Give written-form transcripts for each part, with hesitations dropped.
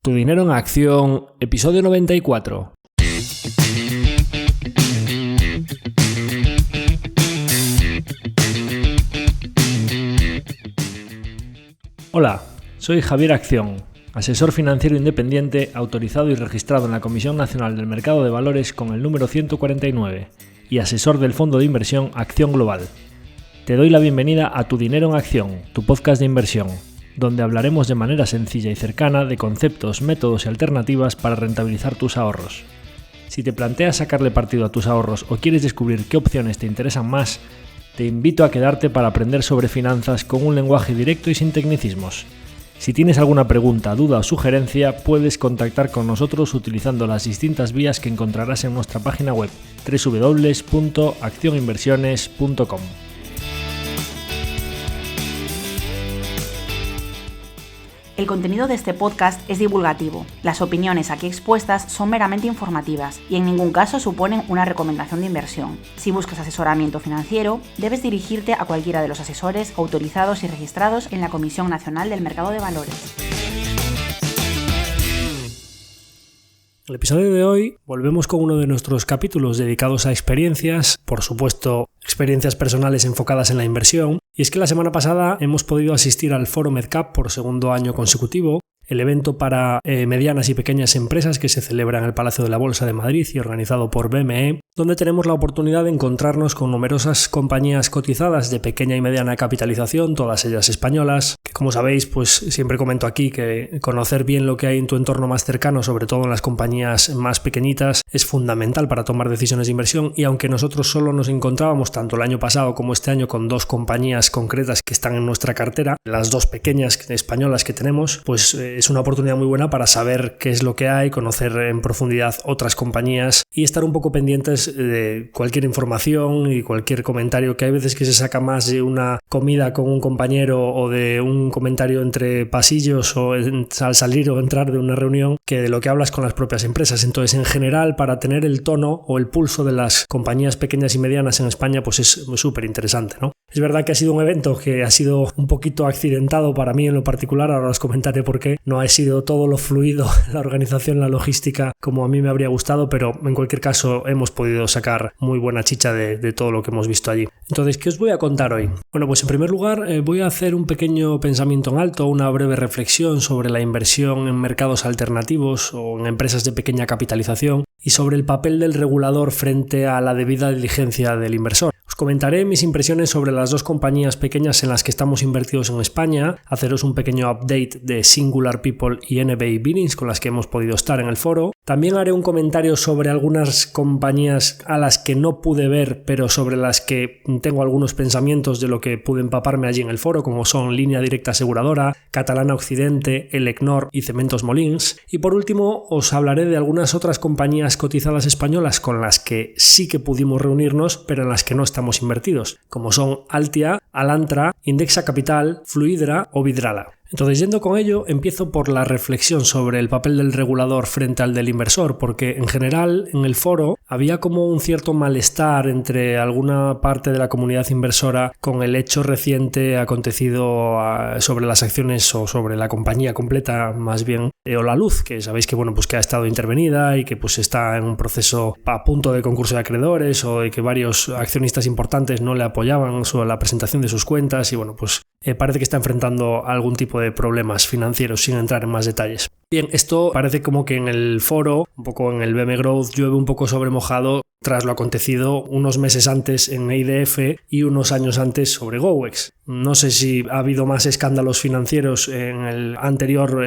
Tu dinero en acción, episodio 94. Hola, soy Javier Acción, asesor financiero independiente autorizado y registrado en la Comisión Nacional del Mercado de Valores con el número 149 y asesor del fondo de inversión Acción Global. Te doy la bienvenida a Tu dinero en acción, tu podcast de inversión, donde hablaremos de manera sencilla y cercana de conceptos, métodos y alternativas para rentabilizar tus ahorros. Si te planteas sacarle partido a tus ahorros o quieres descubrir qué opciones te interesan más, te invito a quedarte para aprender sobre finanzas con un lenguaje directo y sin tecnicismos. Si tienes alguna pregunta, duda o sugerencia, puedes contactar con nosotros utilizando las distintas vías que encontrarás en nuestra página web www.accioninversiones.com. El contenido de este podcast es divulgativo. Las opiniones aquí expuestas son meramente informativas y en ningún caso suponen una recomendación de inversión. Si buscas asesoramiento financiero, debes dirigirte a cualquiera de los asesores autorizados y registrados en la Comisión Nacional del Mercado de Valores. En el episodio de hoy volvemos con uno de nuestros capítulos dedicados a experiencias, por supuesto, experiencias personales enfocadas en la inversión. Y es que la semana pasada hemos podido asistir al Foro MedCap por segundo año consecutivo, el evento para medianas y pequeñas empresas que se celebra en el Palacio de la Bolsa de Madrid y organizado por BME, donde tenemos la oportunidad de encontrarnos con numerosas compañías cotizadas de pequeña y mediana capitalización, todas ellas españolas, que como sabéis, pues siempre comento aquí que conocer bien lo que hay en tu entorno más cercano, sobre todo en las compañías más pequeñitas, es fundamental para tomar decisiones de inversión. Y aunque nosotros solo nos encontrábamos tanto el año pasado como este año con dos compañías concretas que están en nuestra cartera, las dos pequeñas españolas que tenemos, pues es una oportunidad muy buena para saber qué es lo que hay, conocer en profundidad otras compañías y estar un poco pendientes de cualquier información y cualquier comentario, que hay veces que se saca más de una comida con un compañero o de un comentario entre pasillos o al salir o entrar de una reunión que de lo que hablas con las propias empresas. Entonces, en general, para tener el tono o el pulso de las compañías pequeñas y medianas en España, pues es súper interesante, ¿no? Es verdad que ha sido un evento que ha sido un poquito accidentado para mí en lo particular, ahora os comentaré por qué. No ha sido todo lo fluido, la organización, la logística, como a mí me habría gustado, pero en cualquier caso hemos podido sacar muy buena chicha de todo lo que hemos visto allí. Entonces, ¿qué os voy a contar hoy? Bueno, pues en primer lugar voy a hacer un pequeño pensamiento en alto, una breve reflexión sobre la inversión en mercados alternativos o en empresas de pequeña capitalización y sobre el papel del regulador frente a la debida diligencia del inversor. Os comentaré mis impresiones sobre las dos compañías pequeñas en las que estamos invertidos en España, haceros un pequeño update de Singular People y NBA Billings con las que hemos podido estar en el foro. También haré un comentario sobre algunas compañías a las que no pude ver, pero sobre las que tengo algunos pensamientos de lo que pude empaparme allí en el foro, como son Línea Directa Aseguradora, Catalana Occidente, Elecnor y Cementos Molins. Y por último, os hablaré de algunas otras compañías cotizadas españolas con las que sí que pudimos reunirnos, pero en las que no estamos invertidos, como son Altia, Alantra, Indexa Capital, Fluidra o Vidrala. Entonces, yendo con ello, empiezo por la reflexión sobre el papel del regulador frente al del inversor, porque en general en el foro había como un cierto malestar entre alguna parte de la comunidad inversora con el hecho reciente acontecido sobre las acciones o sobre la compañía completa, más bien Eolaluz, que sabéis que bueno, pues que ha estado intervenida y que pues está en un proceso a punto de concurso de acreedores, o de que varios accionistas importantes no le apoyaban sobre la presentación de sus cuentas y bueno, pues parece que está enfrentando algún tipo de problemas financieros sin entrar en más detalles. Bien, esto parece como que en el foro, un poco en el BM Growth, llueve un poco sobre mojado tras lo acontecido unos meses antes en EIDF y unos años antes sobre GOEX. No sé si ha habido más escándalos financieros en el anterior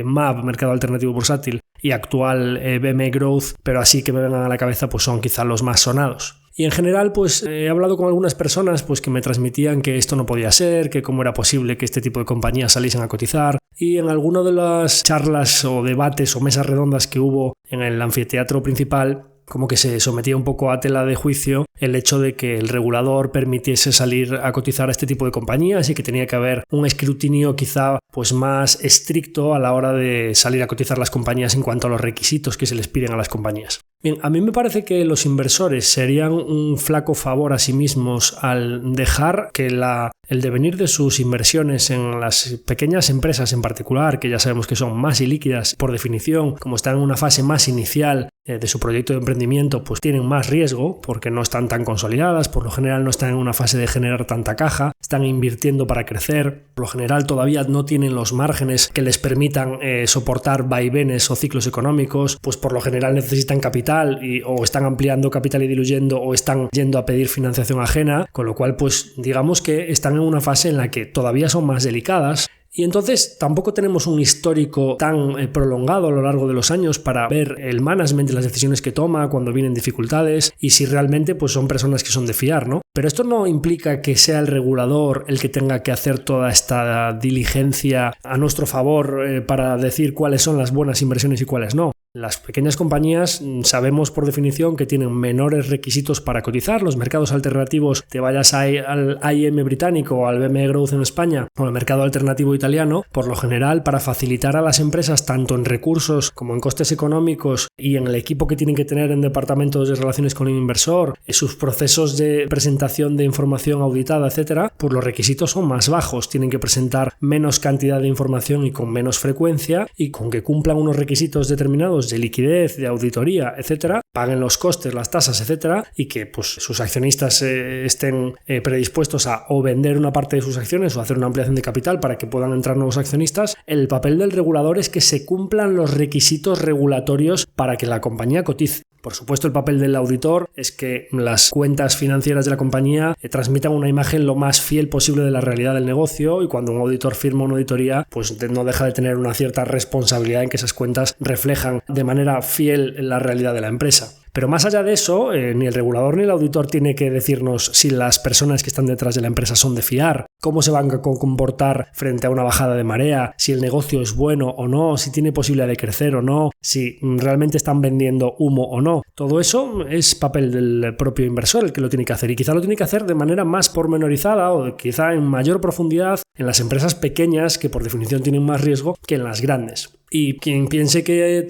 MAB, Mercado Alternativo Bursátil, y actual BM Growth, pero así que me vengan a la cabeza pues son quizá los más sonados. Y en general, pues he hablado con algunas personas pues que me transmitían que esto no podía ser, que cómo era posible que este tipo de compañías saliesen a cotizar. Y en alguna de las charlas o debates o mesas redondas que hubo en el anfiteatro principal, como que se sometía un poco a tela de juicio el hecho de que el regulador permitiese salir a cotizar a este tipo de compañías y que tenía que haber un escrutinio quizá pues más estricto a la hora de salir a cotizar las compañías en cuanto a los requisitos que se les piden a las compañías. Bien, a mí me parece que los inversores serían un flaco favor a sí mismos al dejar que el devenir de sus inversiones en las pequeñas empresas en particular, que ya sabemos que son más ilíquidas por definición, como están en una fase más inicial de su proyecto de emprendimiento, pues tienen más riesgo porque no están tan consolidadas, por lo general no están en una fase de generar tanta caja, están invirtiendo para crecer, por lo general todavía no tienen los márgenes que les permitan soportar vaivenes o ciclos económicos, pues por lo general necesitan capital o están ampliando capital y diluyendo o están yendo a pedir financiación ajena, con lo cual pues digamos que están en una fase en la que todavía son más delicadas. Y entonces tampoco tenemos un histórico tan prolongado a lo largo de los años para ver el management de las decisiones que toma cuando vienen dificultades y si realmente pues son personas que son de fiar, ¿no? Pero esto no implica que sea el regulador el que tenga que hacer toda esta diligencia a nuestro favor para decir cuáles son las buenas inversiones y cuáles no. Las pequeñas compañías sabemos por definición que tienen menores requisitos para cotizar. Los mercados alternativos, te vayas al IM británico o al BME Growth en España o al mercado alternativo italiano, por lo general para facilitar a las empresas tanto en recursos como en costes económicos y en el equipo que tienen que tener en departamentos de relaciones con el inversor, sus procesos de presentación de información auditada, etcétera, pues los requisitos son más bajos. Tienen que presentar menos cantidad de información y con menos frecuencia, y con que cumplan unos requisitos determinados de liquidez, de auditoría, etcétera, paguen los costes, las tasas, etcétera, y que pues sus accionistas estén predispuestos a o vender una parte de sus acciones o hacer una ampliación de capital para que puedan entrar nuevos accionistas. El papel del regulador es que se cumplan los requisitos regulatorios para que la compañía cotice. Por supuesto, el papel del auditor es que las cuentas financieras de la compañía transmitan una imagen lo más fiel posible de la realidad del negocio, y cuando un auditor firma una auditoría, pues no deja de tener una cierta responsabilidad en que esas cuentas reflejan de manera fiel la realidad de la empresa. Pero más allá de eso, ni el regulador ni el auditor tiene que decirnos si las personas que están detrás de la empresa son de fiar, cómo se van a comportar frente a una bajada de marea, si el negocio es bueno o no, si tiene posibilidad de crecer o no, si realmente están vendiendo humo o no. Todo eso es papel del propio inversor el que lo tiene que hacer, y quizá lo tiene que hacer de manera más pormenorizada o quizá en mayor profundidad en las empresas pequeñas, que por definición tienen más riesgo que en las grandes. Y quien piense que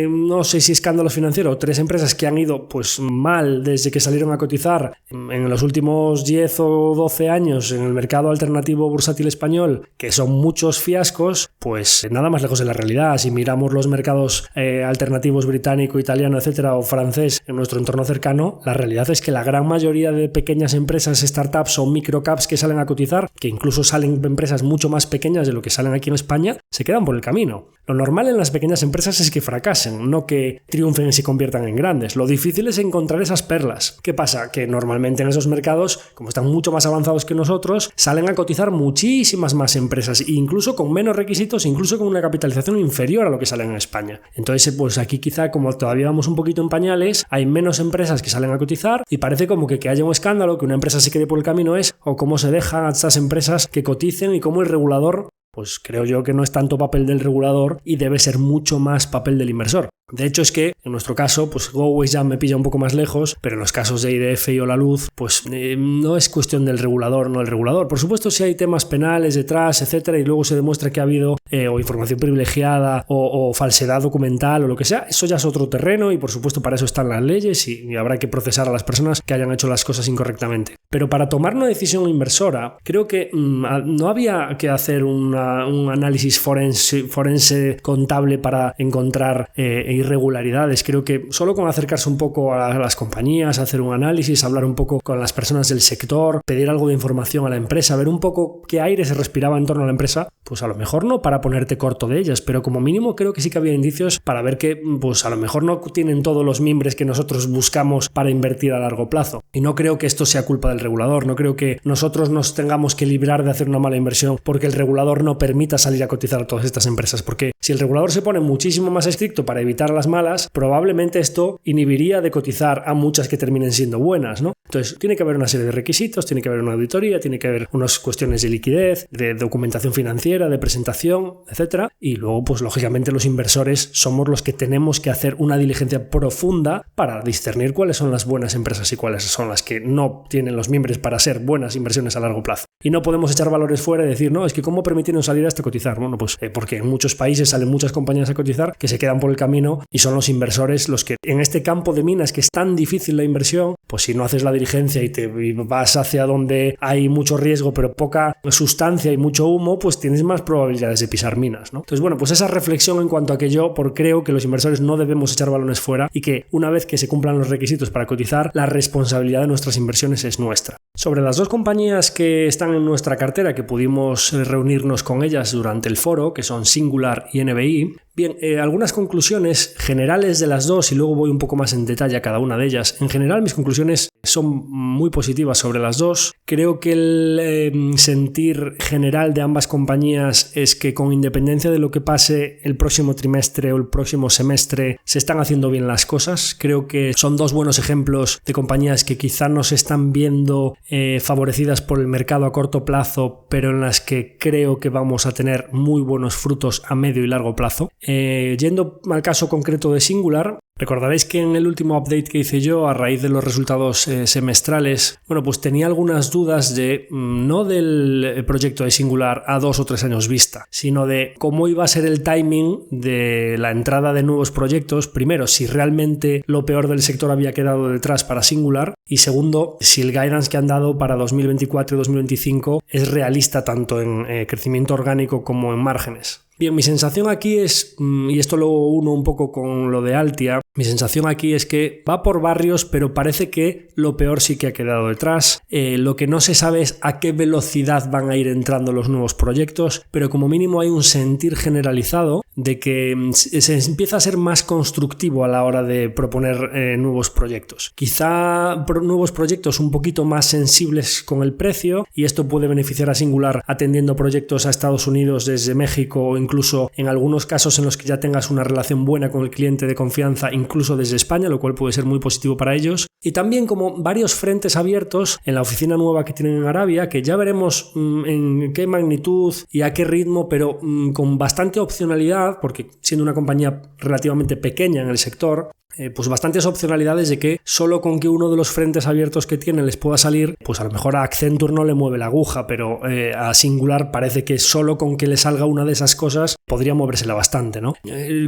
no sé si escándalos financieros, 3 empresas que han ido pues mal desde que salieron a cotizar en los últimos 10 o 12 años en el mercado alternativo bursátil español, que son muchos fiascos, pues nada más lejos de la realidad. Si miramos los mercados alternativos británico, italiano, etcétera, o francés en nuestro entorno cercano, la realidad es que la gran mayoría de pequeñas empresas, startups o microcaps que salen a cotizar, que incluso salen empresas mucho más pequeñas de lo que salen aquí en España, se quedan por el camino. Lo normal en las pequeñas empresas es que fracasen, no que triunfen y se conviertan en grandes. Lo difícil es encontrar esas perlas. ¿Qué pasa? Que normalmente en esos mercados, como están mucho más avanzados que nosotros, salen a cotizar muchísimas más empresas, incluso con menos requisitos, incluso con una capitalización inferior a lo que salen en España. Entonces, pues aquí quizá, como todavía vamos un poquito en pañales, hay menos empresas que salen a cotizar y parece como que haya un escándalo, que una empresa se quede por el camino o cómo se dejan a estas empresas que coticen y cómo el regulador, pues creo yo que no es tanto papel del regulador y debe ser mucho más papel del inversor. De hecho, es que en nuestro caso, pues GoWaste ya me pilla un poco más lejos, pero en los casos de IDF y Holaluz, pues no es cuestión del regulador, no el regulador. Por supuesto, si hay temas penales detrás, etcétera, y luego se demuestra que ha habido o información privilegiada o falsedad documental o lo que sea, eso ya es otro terreno, y por supuesto para eso están las leyes y habrá que procesar a las personas que hayan hecho las cosas incorrectamente. Pero para tomar una decisión inversora, creo que no había que hacer un análisis forense contable para encontrar irregularidades. Creo que solo con acercarse un poco a las compañías, hacer un análisis, hablar un poco con las personas del sector, pedir algo de información a la empresa, ver un poco qué aire se respiraba en torno a la empresa, pues a lo mejor no para ponerte corto de ellas, pero como mínimo creo que sí que había indicios para ver que pues a lo mejor no tienen todos los mimbres que nosotros buscamos para invertir a largo plazo. Y no creo que esto sea culpa del regulador, no creo que nosotros nos tengamos que librar de hacer una mala inversión porque el regulador no permita salir a cotizar a todas estas empresas, porque si el regulador se pone muchísimo más estricto para evitar cotizar a las malas, probablemente esto inhibiría de cotizar a muchas que terminen siendo buenas, ¿no? Entonces, tiene que haber una serie de requisitos, tiene que haber una auditoría, tiene que haber unas cuestiones de liquidez, de documentación financiera, de presentación, etcétera. Y luego, pues lógicamente los inversores somos los que tenemos que hacer una diligencia profunda para discernir cuáles son las buenas empresas y cuáles son las que no tienen los miembros para ser buenas inversiones a largo plazo. Y no podemos echar valores fuera y decir, no, es que ¿cómo permitieron salir a cotizar? Bueno, pues porque en muchos países salen muchas compañías a cotizar que se quedan por el camino y son los inversores los que en este campo de minas que es tan difícil la inversión, pues si no haces la diligencia y vas hacia donde hay mucho riesgo pero poca sustancia y mucho humo, pues tienes más probabilidades de pisar minas, ¿no? Entonces, bueno, pues esa reflexión en cuanto a que yo creo que los inversores no debemos echar balones fuera y que una vez que se cumplan los requisitos para cotizar, la responsabilidad de nuestras inversiones es nuestra. Sobre las dos compañías que están en nuestra cartera, que pudimos reunirnos con ellas durante el foro, que son Singular y NBI, bien, algunas conclusiones generales de las dos y luego voy un poco más en detalle a cada una de ellas. En general, mis conclusiones son muy positivas sobre las dos. Creo que el sentir general de ambas compañías es que con independencia de lo que pase el próximo trimestre o el próximo semestre, se están haciendo bien las cosas. Creo que son dos buenos ejemplos de compañías que quizá no se están viendo favorecidas por el mercado a corto plazo, pero en las que creo que vamos a tener muy buenos frutos a medio y largo plazo. Yendo al caso concreto de Singular, recordaréis que en el último update que hice yo a raíz de los resultados semestrales, bueno, pues tenía algunas dudas de no del proyecto de Singular a 2 o 3 años vista, sino de cómo iba a ser el timing de la entrada de nuevos proyectos. Primero, si realmente lo peor del sector había quedado detrás para Singular, y segundo, si el guidance que han dado para 2024 y 2025 es realista tanto en crecimiento orgánico como en márgenes. Bien, mi sensación aquí es, y esto lo uno un poco con lo de Altia, mi sensación aquí es que va por barrios, pero parece que lo peor sí que ha quedado detrás. Lo que no se sabe es a qué velocidad van a ir entrando los nuevos proyectos, pero como mínimo hay un sentir generalizado de que se empieza a ser más constructivo a la hora de proponer nuevos proyectos. Quizá nuevos proyectos un poquito más sensibles con el precio, y esto puede beneficiar a Singular atendiendo proyectos a Estados Unidos desde México o incluso en algunos casos en los que ya tengas una relación buena con el cliente de confianza, incluso desde España, lo cual puede ser muy positivo para ellos. Y también como varios frentes abiertos en la oficina nueva que tienen en Arabia, que ya veremos en qué magnitud y a qué ritmo, pero con bastante opcionalidad, porque siendo una compañía relativamente pequeña en el sector, pues bastantes opcionalidades de que solo con que uno de los frentes abiertos que tiene les pueda salir, pues a lo mejor a Accenture no le mueve la aguja, pero a Singular parece que solo con que le salga una de esas cosas podría movérsela bastante, ¿no?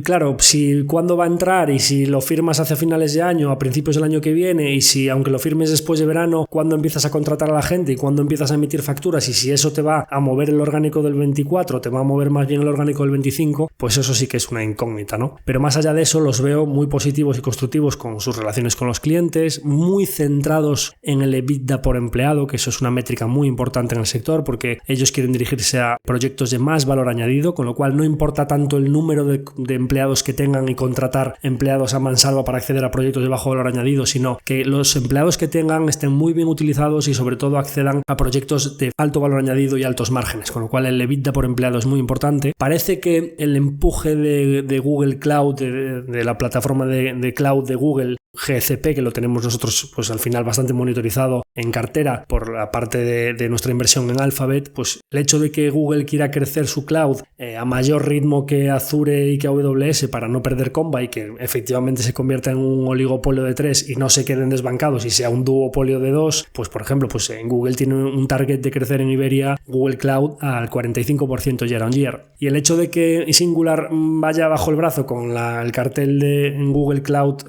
Claro, si cuándo va a entrar y si lo firmas hacia finales de año, a principios del año que viene, y si aunque lo firmes después de verano, cuándo empiezas a contratar a la gente y cuándo empiezas a emitir facturas, y si eso te va a mover el orgánico del 24, te va a mover más bien el orgánico del 25, pues eso sí que es una incógnita, ¿no? Pero más allá de eso los veo muy positivos y constructivos con sus relaciones con los clientes, muy centrados en el EBITDA por empleado, que eso es una métrica muy importante en el sector porque ellos quieren dirigirse a proyectos de más valor añadido, con lo cual no importa tanto el número de empleados que tengan y contratar empleados a mansalva para acceder a proyectos de bajo valor añadido, sino que los empleados que tengan estén muy bien utilizados y sobre todo accedan a proyectos de alto valor añadido y altos márgenes, con lo cual el EBITDA por empleado es muy importante. Parece que el empuje de Google Cloud, de la plataforma de cloud de Google, GCP, que lo tenemos nosotros pues al final bastante monitorizado en cartera por la parte de nuestra inversión en Alphabet, pues el hecho de que Google quiera crecer su cloud a mayor ritmo que Azure y que AWS para no perder comba y que efectivamente se convierta en un oligopolio de 3 y no se queden desbancados y sea un duopolio de 2, pues por ejemplo, pues en Google tiene un target de crecer en Iberia Google Cloud al 45% year on year. Y el hecho de que Singular vaya bajo el brazo con el cartel de Google Cloud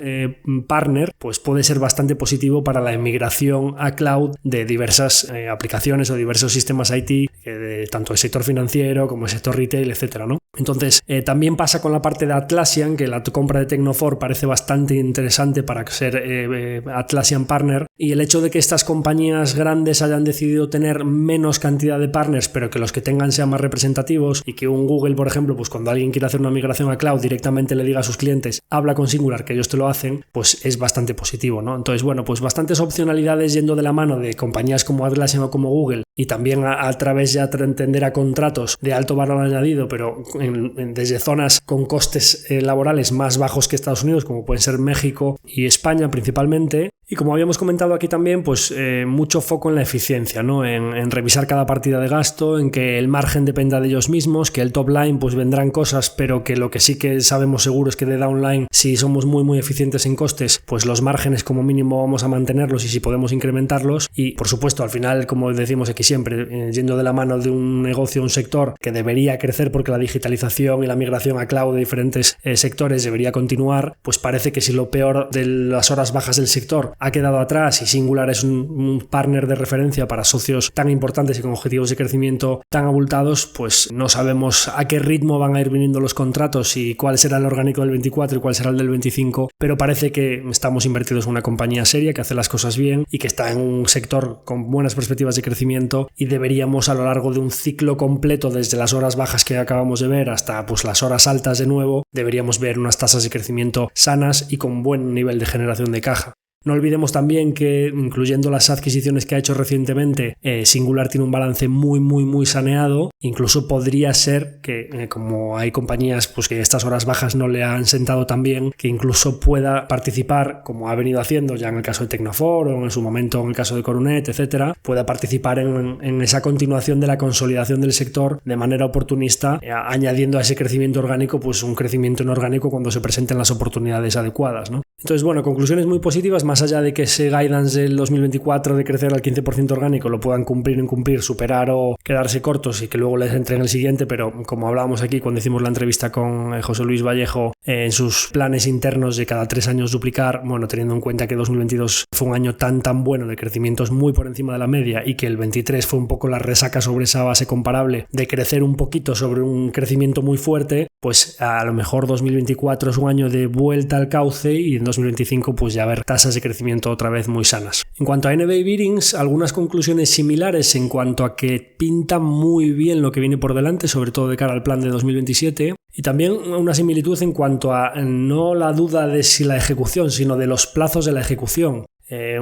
Partner, pues puede ser bastante positivo para la emigración a cloud de diversas aplicaciones o diversos sistemas IT, tanto el sector financiero como el sector retail, etcétera, ¿no? Entonces, también pasa con la parte de Atlassian, que la compra de Tecnofor parece bastante interesante para ser Atlassian Partner, y el hecho de que estas compañías grandes hayan decidido tener menos cantidad de partners, pero que los que tengan sean más representativos, y que un Google, por ejemplo, pues cuando alguien quiere hacer una migración a cloud directamente le diga a sus clientes, habla con Singular, que ellos te lo hacen, pues es bastante positivo, ¿no? Entonces, bueno, pues bastantes opcionalidades yendo de la mano de compañías como Atlassian o como Google, y también a través ya de entender a contratos de alto valor añadido, pero desde zonas con costes laborales más bajos que Estados Unidos, como pueden ser México y España principalmente. Y como habíamos comentado aquí también, pues mucho foco en la eficiencia, ¿no? En revisar cada partida de gasto, en que el margen dependa de ellos mismos, que el top line pues vendrán cosas, pero que lo que sí que sabemos seguro es que de downline, si somos muy eficientes en costes, pues los márgenes como mínimo vamos a mantenerlos y si podemos incrementarlos. Y por supuesto, al final, como decimos aquí siempre, yendo de la mano de un negocio, un sector que debería crecer porque la digitalización y la migración a cloud de diferentes sectores debería continuar, pues parece que si lo peor de las horas bajas del sector ha quedado atrás y Singular es un partner de referencia para socios tan importantes y con objetivos de crecimiento tan abultados, pues no sabemos a qué ritmo van a ir viniendo los contratos y cuál será el orgánico del 24 y cuál será el del 25, pero parece que estamos invertidos en una compañía seria que hace las cosas bien y que está en un sector con buenas perspectivas de crecimiento, y deberíamos a lo largo de un ciclo completo, desde las horas bajas que acabamos de ver hasta pues las horas altas de nuevo, deberíamos ver unas tasas de crecimiento sanas y con buen nivel de generación de caja. No olvidemos también que, incluyendo las adquisiciones que ha hecho recientemente, Singular tiene un balance muy saneado. Incluso podría ser que, como hay compañías pues que estas horas bajas no le han sentado tan bien, que incluso pueda participar, como ha venido haciendo ya en el caso de Tecnofor o en su momento en el caso de Coronet, etcétera, pueda participar en esa continuación de la consolidación del sector de manera oportunista, añadiendo a ese crecimiento orgánico pues un crecimiento inorgánico cuando se presenten las oportunidades adecuadas, ¿no? Entonces, bueno, conclusiones muy positivas, más allá de que ese guidance del 2024 de crecer al 15% orgánico lo puedan cumplir, incumplir, superar o quedarse cortos y que luego les entre en el siguiente, pero como hablábamos aquí cuando hicimos la entrevista con José Luis Vallejo, en sus planes internos de cada 3 años duplicar, bueno, teniendo en cuenta que 2022 fue un año tan bueno de crecimientos muy por encima de la media y que el 23 fue un poco la resaca sobre esa base comparable de crecer un poquito sobre un crecimiento muy fuerte, pues a lo mejor 2024 es un año de vuelta al cauce y en 2025 pues ya ver tasas de crecimiento otra vez muy sanas. En cuanto a NBA Bearings, algunas conclusiones similares en cuanto a que pinta muy bien lo que viene por delante, sobre todo de cara al plan de 2027, y también una similitud en cuanto a no la duda de si la ejecución, sino de los plazos de la ejecución.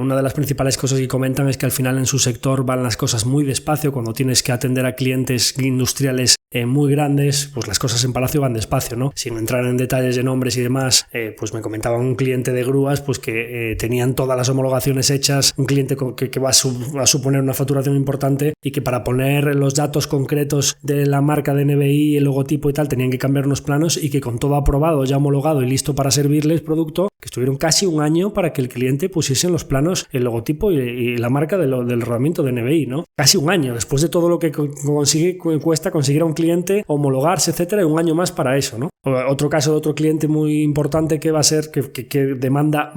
Una de las principales cosas que comentan es que al final en su sector van las cosas muy despacio. Cuando tienes que atender a clientes industriales muy grandes, pues las cosas en Palacio van despacio, ¿no? Sin entrar en detalles de nombres y demás, pues me comentaba un cliente de grúas pues que tenían todas las homologaciones hechas, un cliente que va a suponer una facturación importante y que para poner los datos concretos de la marca de NBI, el logotipo y tal, tenían que cambiar unos planos, y que con todo aprobado, ya homologado y listo para servirles producto, que estuvieron casi un año para que el cliente pusiese en los planos el logotipo y la marca del rodamiento de NBI, ¿no? Casi un año, después de todo lo que cuesta conseguir a un cliente homologarse, etcétera, y un año más para eso, ¿no? Otro caso de otro cliente muy importante que va a ser que demanda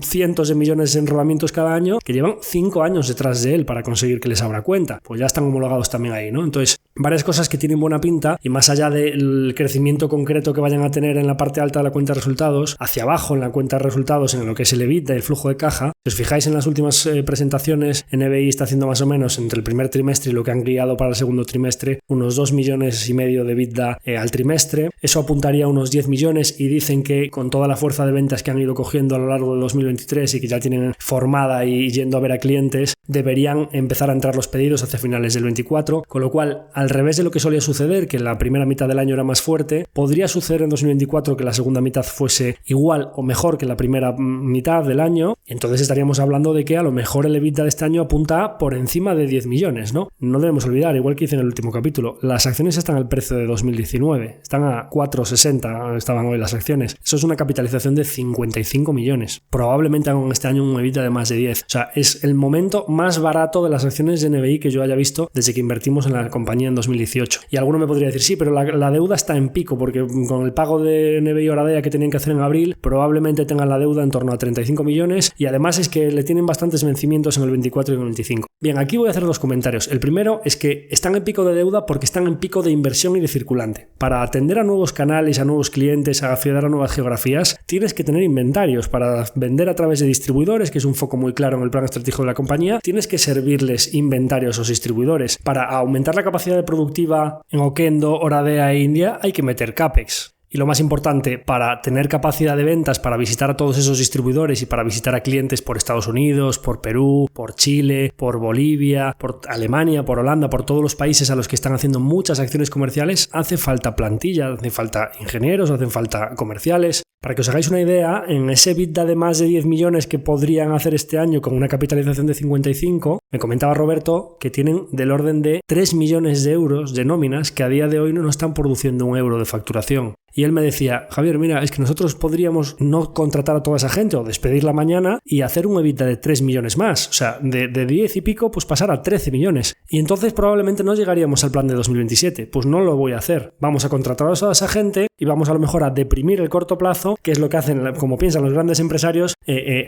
cientos de millones en rodamientos cada año, que llevan 5 años detrás de él para conseguir que les abra cuenta, pues ya están homologados también ahí, ¿no? Entonces, varias cosas que tienen buena pinta, y más allá del crecimiento concreto que vayan a tener en la parte alta de la cuenta de resultados, hacia abajo en la cuenta de resultados, en lo que es el EBITDA, el flujo de caja, si os fijáis en las últimas presentaciones, NBI está haciendo más o menos entre el primer trimestre y lo que han guiado para el segundo trimestre unos 2,5 millones de EBITDA al trimestre. Eso apuntaría a unos 10 millones, y dicen que con toda la fuerza de ventas que han ido cogiendo a lo largo de 2023 y que ya tienen formada y yendo a ver a clientes, deberían empezar a entrar los pedidos hacia finales del 24, con lo cual, al revés de lo que solía suceder, que la primera mitad del año era más fuerte, podría suceder en 2024 que la segunda mitad fuese igual o mejor que la primera mitad del año. Entonces estaríamos hablando de que a lo mejor el EBITDA de este año apunta por encima de 10 millones, ¿no? No debemos olvidar, igual que hice en el último capítulo, las acciones están al precio de 2019, están a 4,60, estaban hoy las acciones. Eso es una capitalización de 55 millones. Probablemente hagan este año un EBITDA de más de 10. O sea, es el momento más barato de las acciones de NBI que yo haya visto desde que invertimos en la compañía en 2018. Y alguno me podría decir, sí, pero la deuda está en pico, porque con el pago de NBI Oradea que tenían que hacer en abril, probablemente tengan la deuda en torno a 35 millones, y además es que le tienen bastantes vencimientos en el 24 y en el 25. Bien, aquí voy a hacer 2 comentarios. El primero es que están en pico de deuda porque están en pico de inversión y de circulante. Para atender a nuevos canales, a nuevos clientes, a acceder a nuevas geografías, tienes que tener inventarios para vender a través de distribuidores, que es un foco muy claro en el plan estratégico de la compañía. Tienes que servirles inventarios a los distribuidores. Para aumentar la capacidad productiva en Okendo, Oradea e India hay que meter CAPEX. Y y lo más importante, para tener capacidad de ventas, para visitar a todos esos distribuidores y para visitar a clientes por Estados Unidos, por Perú, por Chile, por Bolivia, por Alemania, por Holanda, por todos los países a los que están haciendo muchas acciones comerciales, hace falta plantilla, hace falta ingenieros, hacen falta comerciales. Para que os hagáis una idea, en ese EBITDA de más de 10 millones que podrían hacer este año con una capitalización de 55, me comentaba Roberto que tienen del orden de 3 millones de euros de nóminas que a día de hoy no están produciendo un euro de facturación. Y él me decía, Javier, mira, es que nosotros podríamos no contratar a toda esa gente o despedirla mañana y hacer un EBITDA de 3 millones más. O sea, de 10 y pico, pues pasar a 13 millones. Y entonces probablemente no llegaríamos al plan de 2027. Pues no lo voy a hacer. Vamos a contratar a toda esa gente y vamos a lo mejor a deprimir el corto plazo, que es lo que hacen, como piensan los grandes empresarios,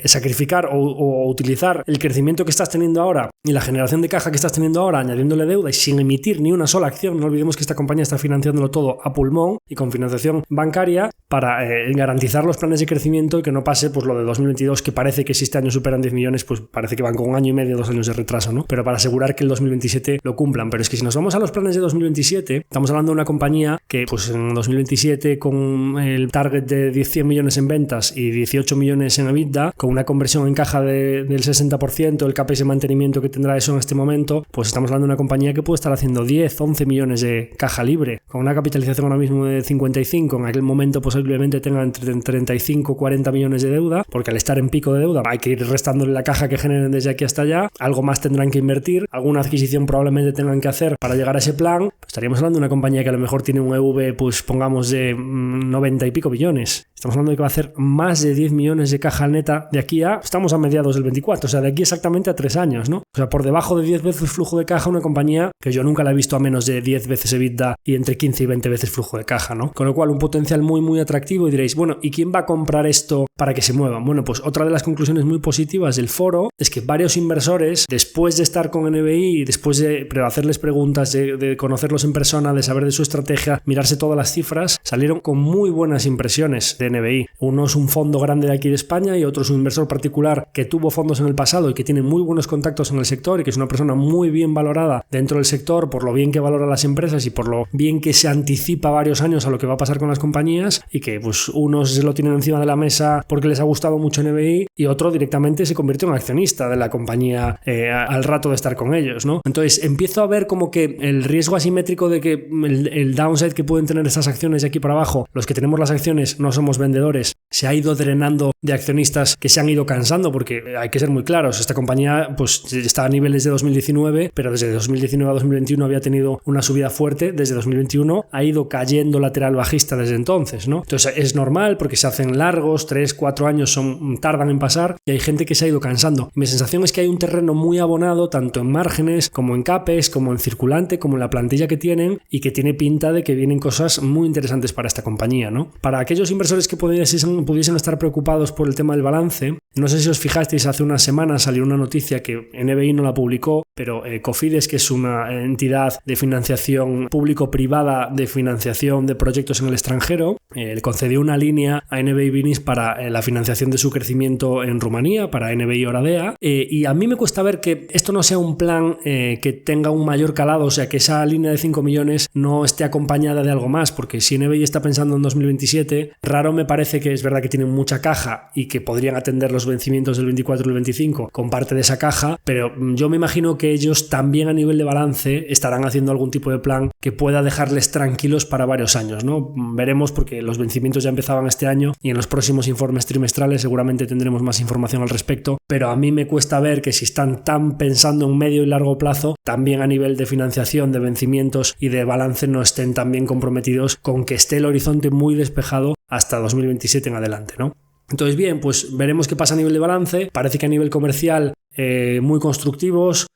sacrificar o utilizar el crecimiento que estás teniendo ahora y la generación de caja que estás teniendo ahora, añadiéndole deuda y sin emitir ni una sola acción. No olvidemos que esta compañía está financiándolo todo a pulmón y con financiación bancaria para garantizar los planes de crecimiento y que no pase pues lo de 2022, que parece que si este año superan 10 millones, pues parece que van con 1 año y medio, 2 años de retraso, ¿no? Pero para asegurar que el 2027 lo cumplan. Pero es que si nos vamos a los planes de 2027, estamos hablando de una compañía que pues en 2027 con el target de 100 millones en ventas y 18 millones en EBITDA, con una conversión en caja del 60%, el CAPEX de mantenimiento que tendrá eso en este momento, pues estamos hablando de una compañía que puede estar haciendo 10, 11 millones de caja libre, con una capitalización ahora mismo de 55, en aquel momento posiblemente tenga entre 35 y 40 millones de deuda, porque al estar en pico de deuda hay que ir restándole la caja que generen desde aquí hasta allá, algo más tendrán que invertir, alguna adquisición probablemente tengan que hacer para llegar a ese plan. Pues estaríamos hablando de una compañía que a lo mejor tiene un EV, pues pongamos de 90 y pico billones. Estamos hablando de que va a hacer más de 10 millones de caja neta de aquí a, estamos a mediados del 24, o sea, de aquí exactamente a 3 años, ¿no? O sea, por debajo de 10 veces flujo de caja, una compañía que yo nunca la he visto a menos de 10 veces EBITDA y entre 15 y 20 veces flujo de caja, ¿no? Con lo cual, un potencial muy, muy atractivo y diréis, bueno, ¿y quién va a comprar esto para que se muevan? Bueno, pues otra de las conclusiones muy positivas del foro es que varios inversores, después de estar con NBI y después de hacerles preguntas, de conocerlos en persona, de saber de su estrategia, mirarse todas las cifras, salieron con muy buenas impresiones de NBI. Uno es un fondo grande de aquí de España y otro es un inversor particular que tuvo fondos en el pasado y que tiene muy buenos contactos en el sector y que es una persona muy bien valorada dentro del sector por lo bien que valora las empresas y por lo bien que se anticipa varios años a lo que va a pasar con las compañías, y que pues unos se lo tienen encima de la mesa porque les ha gustado mucho NBI y otro directamente se convirtió en accionista de la compañía al rato de estar con ellos, ¿no? Entonces empiezo a ver como que el riesgo asimétrico de que el downside que pueden tener estas acciones de aquí para abajo, los que tenemos las acciones no somos vendedores, se ha ido drenando de accionistas que se han ido cansando, porque hay que ser muy claros, esta compañía pues está a niveles de 2019, pero desde 2019 a 2021 había tenido una subida fuerte, desde 2021 ha ido cayendo lateral bajista desde entonces, ¿no? Entonces es normal porque se hacen largos, 3, 4 años tardan en pasar y hay gente que se ha ido cansando. Mi sensación es que hay un terreno muy abonado tanto en márgenes como en CAPEX, como en circulante, como en la plantilla que tienen, y que tiene pinta de que vienen cosas muy interesantes para esta compañía, ¿no? Para aquellos inversores que pudiesen estar preocupados por el tema del balance, no sé si os fijasteis, hace unas semanas salió una noticia que NBI no la publicó, pero Cofides, que es una entidad de financiación público-privada de financiación de proyectos en el extranjero, le concedió una línea a NBI Vinis para la financiación de su crecimiento en Rumanía, para NBI Oradea, y a mí me cuesta ver que esto no sea un plan que tenga un mayor calado, o sea, que esa línea de 5 millones no esté acompañada de algo más, porque si NBI está pensando en 2027, raro me parece, que es verdad que tienen mucha caja y que podrían atender los vencimientos del 24 y el 25 con parte de esa caja, pero yo me imagino que ellos también a nivel de balance estarán haciendo algún tipo de plan que pueda dejarles tranquilos para varios años, ¿no? Veremos, porque los vencimientos ya empezaban este año y en los próximos informes trimestrales seguramente tendremos más información al respecto, pero a mí me cuesta ver que si están tan pensando en medio y largo plazo, también a nivel de financiación, de vencimientos y de balance no estén tan bien comprometidos con que esté el horizonte muy despejado hasta 2027 en adelante, ¿no? Entonces, bien, pues veremos qué pasa a nivel de balance. Parece que a nivel comercial muy constructivos.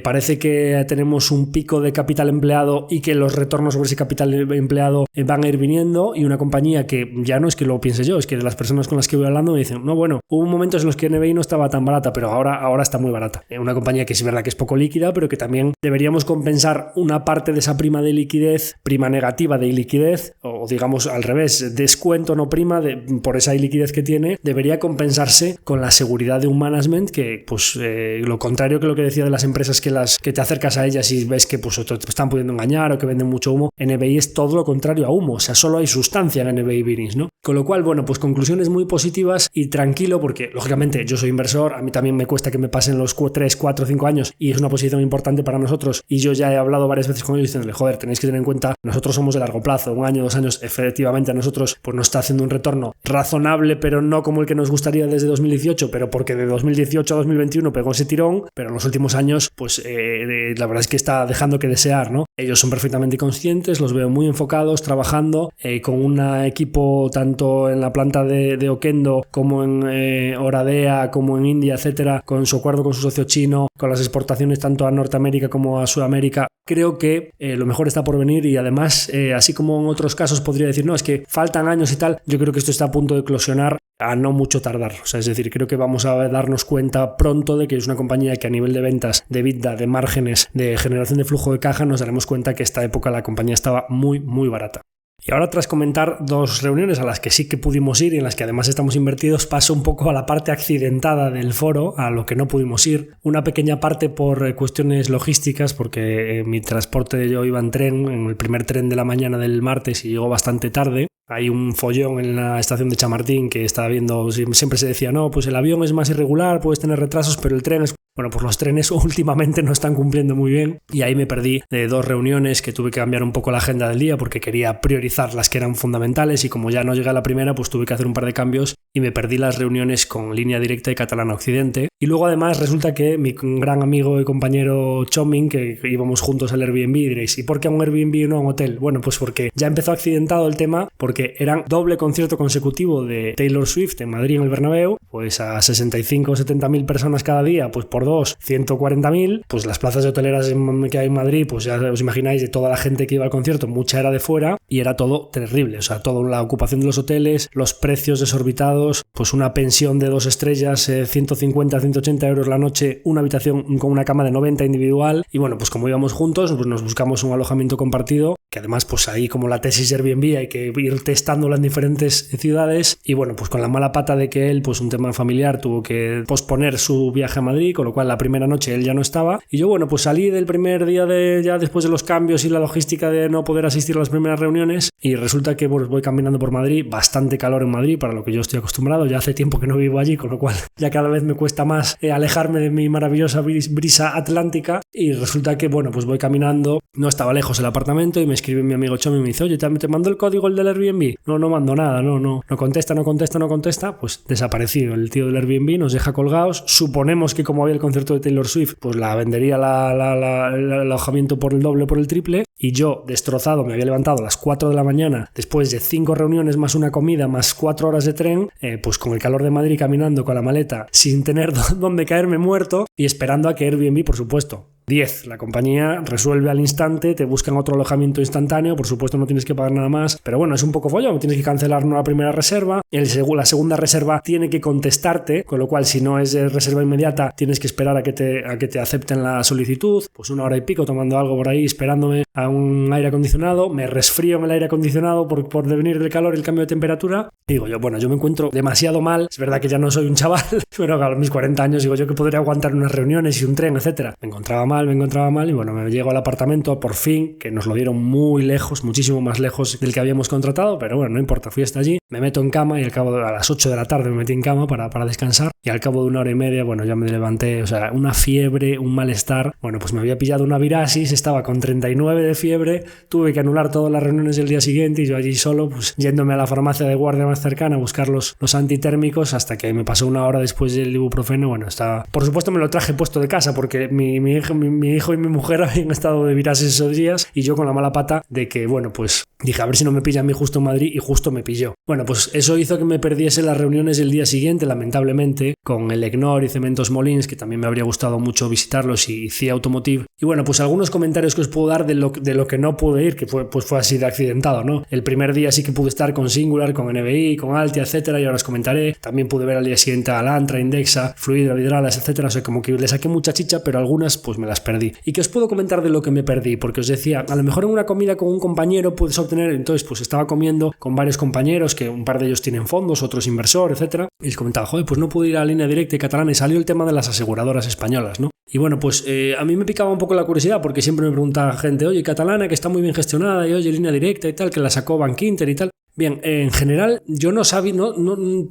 Parece que tenemos un pico de capital empleado y que los retornos sobre ese capital empleado van a ir viniendo, y una compañía que ya no es que lo piense yo, es que de las personas con las que voy hablando me dicen, no, bueno, hubo momentos en los que NBI no estaba tan barata, pero ahora está muy barata. Una compañía que es verdad que es poco líquida, pero que también deberíamos compensar una parte de esa prima de liquidez, prima negativa de iliquidez, o digamos al revés, descuento no prima por esa iliquidez que tiene, debería compensarse con la seguridad de un management que, pues lo contrario que lo que decía de las empresas empresas que te acercas a ellas y ves que pues te están pudiendo engañar o que venden mucho humo. En EBI es todo lo contrario a humo, o sea, solo hay sustancia en EBI Bearings, ¿no? Con lo cual, bueno, pues conclusiones muy positivas y tranquilo, porque lógicamente yo soy inversor, a mí también me cuesta que me pasen los 3, 4, 5 años y es una posición importante para nosotros, y yo ya he hablado varias veces con ellos diciéndole, joder, tenéis que tener en cuenta, nosotros somos de largo plazo, 1 año, 2 años, efectivamente a nosotros pues nos está haciendo un retorno razonable, pero no como el que nos gustaría desde 2018, pero porque de 2018 a 2021 pegó ese tirón, pero en los últimos años pues la verdad es que está dejando que desear, ¿no? Ellos son perfectamente conscientes, los veo muy enfocados, trabajando con un equipo tanto en la planta de Oquendo como en Oradea, como en India, etcétera, con su acuerdo con su socio chino, con las exportaciones tanto a Norteamérica como a Sudamérica. Creo que lo mejor está por venir y además, así como en otros casos podría decir, no, es que faltan años y tal, yo creo que esto está a punto de eclosionar a no mucho tardar. O sea, es decir, creo que vamos a darnos cuenta pronto de que es una compañía que a nivel de ventas, de EBITDA, de márgenes, de generación de flujo de caja, nos daremos cuenta que esta época la compañía estaba muy, muy barata. Y ahora, tras comentar 2 reuniones a las que sí que pudimos ir y en las que además estamos invertidos, paso un poco a la parte accidentada del foro, a lo que no pudimos ir. Una pequeña parte por cuestiones logísticas, porque mi transporte yo iba en tren, en el primer tren de la mañana del martes y llegó bastante tarde. Hay un follón en la estación de Chamartín que estaba viendo, siempre se decía, no, pues el avión es más irregular, puedes tener retrasos, pero el tren es... Bueno, pues los trenes últimamente no están cumpliendo muy bien y ahí me perdí de 2 reuniones que tuve que cambiar un poco la agenda del día porque quería priorizar las que eran fundamentales y como ya no llegué a la primera, pues tuve que hacer un par de cambios y me perdí las reuniones con Línea Directa y Catalana Occidente. Y luego además resulta que mi gran amigo y compañero Choming, que íbamos juntos al Airbnb, diréis, ¿y por qué a un Airbnb y no a un hotel? Bueno, pues porque ya empezó accidentado el tema, porque eran doble concierto consecutivo de Taylor Swift en Madrid en el Bernabéu, pues a 65 o 70 mil personas cada día, pues por 2, 140.000, pues las plazas de hoteleras que hay en Madrid, pues ya os imagináis, de toda la gente que iba al concierto, mucha era de fuera y era todo terrible, o sea, toda la ocupación de los hoteles, los precios desorbitados, pues una pensión de 2 estrellas, 150, 180 euros la noche, una habitación con una cama de 90 individual y bueno, pues como íbamos juntos, pues nos buscamos un alojamiento compartido, que además pues ahí como la tesis Airbnb hay que ir testándola en diferentes ciudades y bueno, pues con la mala pata de que él, pues un tema familiar, tuvo que posponer su viaje a Madrid, con lo cual la primera noche él ya no estaba y yo bueno, pues salí del primer día ya después de los cambios y la logística de no poder asistir a las primeras reuniones y resulta que bueno, voy caminando por Madrid, bastante calor en Madrid para lo que yo estoy acostumbrado, ya hace tiempo que no vivo allí, con lo cual ya cada vez me cuesta más alejarme de mi maravillosa brisa atlántica y resulta que bueno, pues voy caminando, no estaba lejos el apartamento y me escribe mi amigo Chomi y me dice, oye, ¿te mando el código el del Airbnb? No mando nada, no contesta, pues desaparecido el tío del Airbnb, nos deja colgados, suponemos que como había el concierto de Taylor Swift, pues la vendería el alojamiento por el doble, por el triple y yo destrozado me había levantado a las 4 de la mañana después de 5 reuniones más una comida más 4 horas de tren, pues con el calor de Madrid caminando con la maleta sin tener dónde caerme muerto y esperando a que Airbnb, por supuesto, 10. La compañía resuelve al instante, te buscan otro alojamiento instantáneo, por supuesto no tienes que pagar nada más, pero bueno, es un poco follón, tienes que cancelar la primera reserva, la segunda reserva tiene que contestarte, con lo cual si no es de reserva inmediata tienes que esperar a que te acepten la solicitud, pues 1 hora y pico tomando algo por ahí, esperándome a un aire acondicionado, me resfrío en el aire acondicionado por devenir del calor y el cambio de temperatura, y digo yo, bueno, yo me encuentro demasiado mal, es verdad que ya no soy un chaval, pero a mis 40 años digo yo que podría aguantar unas reuniones y un tren, etcétera, me encontraba mal y bueno, me llego al apartamento por fin, que nos lo dieron muy lejos, muchísimo más lejos del que habíamos contratado, pero bueno, no importa, fui hasta allí, me meto en cama y a las 8 de la tarde me metí en cama para descansar y al cabo de 1 hora y media, bueno, ya me levanté, o sea, una fiebre, un malestar, bueno, pues me había pillado una virasis, estaba con 39 de fiebre, tuve que anular todas las reuniones del día siguiente y yo allí solo, pues yéndome a la farmacia de guardia más cercana a buscar los antitérmicos hasta que me pasó 1 hora después del ibuprofeno, bueno, estaba, por supuesto me lo traje puesto de casa porque mi hijo y mi mujer habían estado de virases esos días y yo con la mala pata de que, bueno, pues dije a ver si no me pilla a mí justo en Madrid y justo me pilló. Bueno, pues eso hizo que me perdiese las reuniones del día siguiente, lamentablemente, con el EGNOR y Cementos Molins, que también me habría gustado mucho visitarlos, y CIA Automotive. Y bueno, pues algunos comentarios que os puedo dar de lo que no pude ir, que fue así de accidentado, ¿no? El primer día sí que pude estar con Singular, con NBI, con Altia, etcétera, y ahora os comentaré. También pude ver al día siguiente a Alantra, Indexa, Fluidra, Vidralas, etcétera. O sea, como que le saqué mucha chicha, pero algunas pues me las perdí. ¿Y qué os puedo comentar de lo que me perdí? Porque os decía, a lo mejor en una comida con un compañero puedes obtener, entonces pues estaba comiendo con varios compañeros, que un par de ellos tienen fondos, otros inversor, etcétera, y les comentaba, joder, pues no pude ir a Línea Directa y Catalana, y salió el tema de las aseguradoras españolas, ¿no? Y bueno, pues a mí me picaba un poco la curiosidad porque siempre me pregunta gente, oye, Catalana, que está muy bien gestionada, y oye, Línea Directa y tal, que la sacó Bankinter y tal. Bien, en general yo no sabía,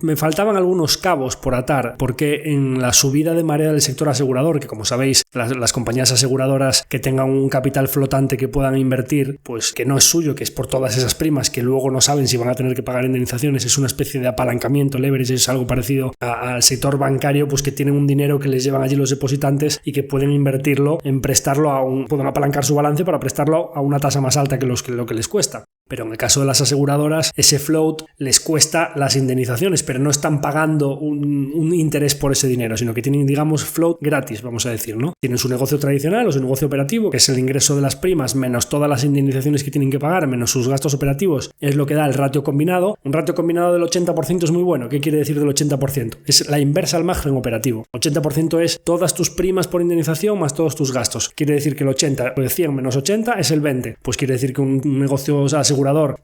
me faltaban algunos cabos por atar, porque en la subida de marea del sector asegurador, que como sabéis, las compañías aseguradoras que tengan un capital flotante que puedan invertir, pues que no es suyo, que es por todas esas primas que luego no saben si van a tener que pagar indemnizaciones, es una especie de apalancamiento, leverage, es algo parecido al sector bancario, pues que tienen un dinero que les llevan allí los depositantes y que pueden invertirlo en prestarlo pueden apalancar su balance para prestarlo a una tasa más alta que lo que les cuesta. Pero en el caso de las aseguradoras, ese float les cuesta las indemnizaciones, pero no están pagando un interés por ese dinero, sino que tienen, digamos, float gratis, vamos a decir, ¿no? Tienen su negocio tradicional o su negocio operativo, que es el ingreso de las primas, menos todas las indemnizaciones que tienen que pagar, menos sus gastos operativos, es lo que da el ratio combinado. Un ratio combinado del 80% es muy bueno. ¿Qué quiere decir del 80%? Es la inversa al margen operativo. 80% es todas tus primas por indemnización más todos tus gastos. Quiere decir que el 80, de 100 menos 80 es el 20. Pues quiere decir que un negocio asegurador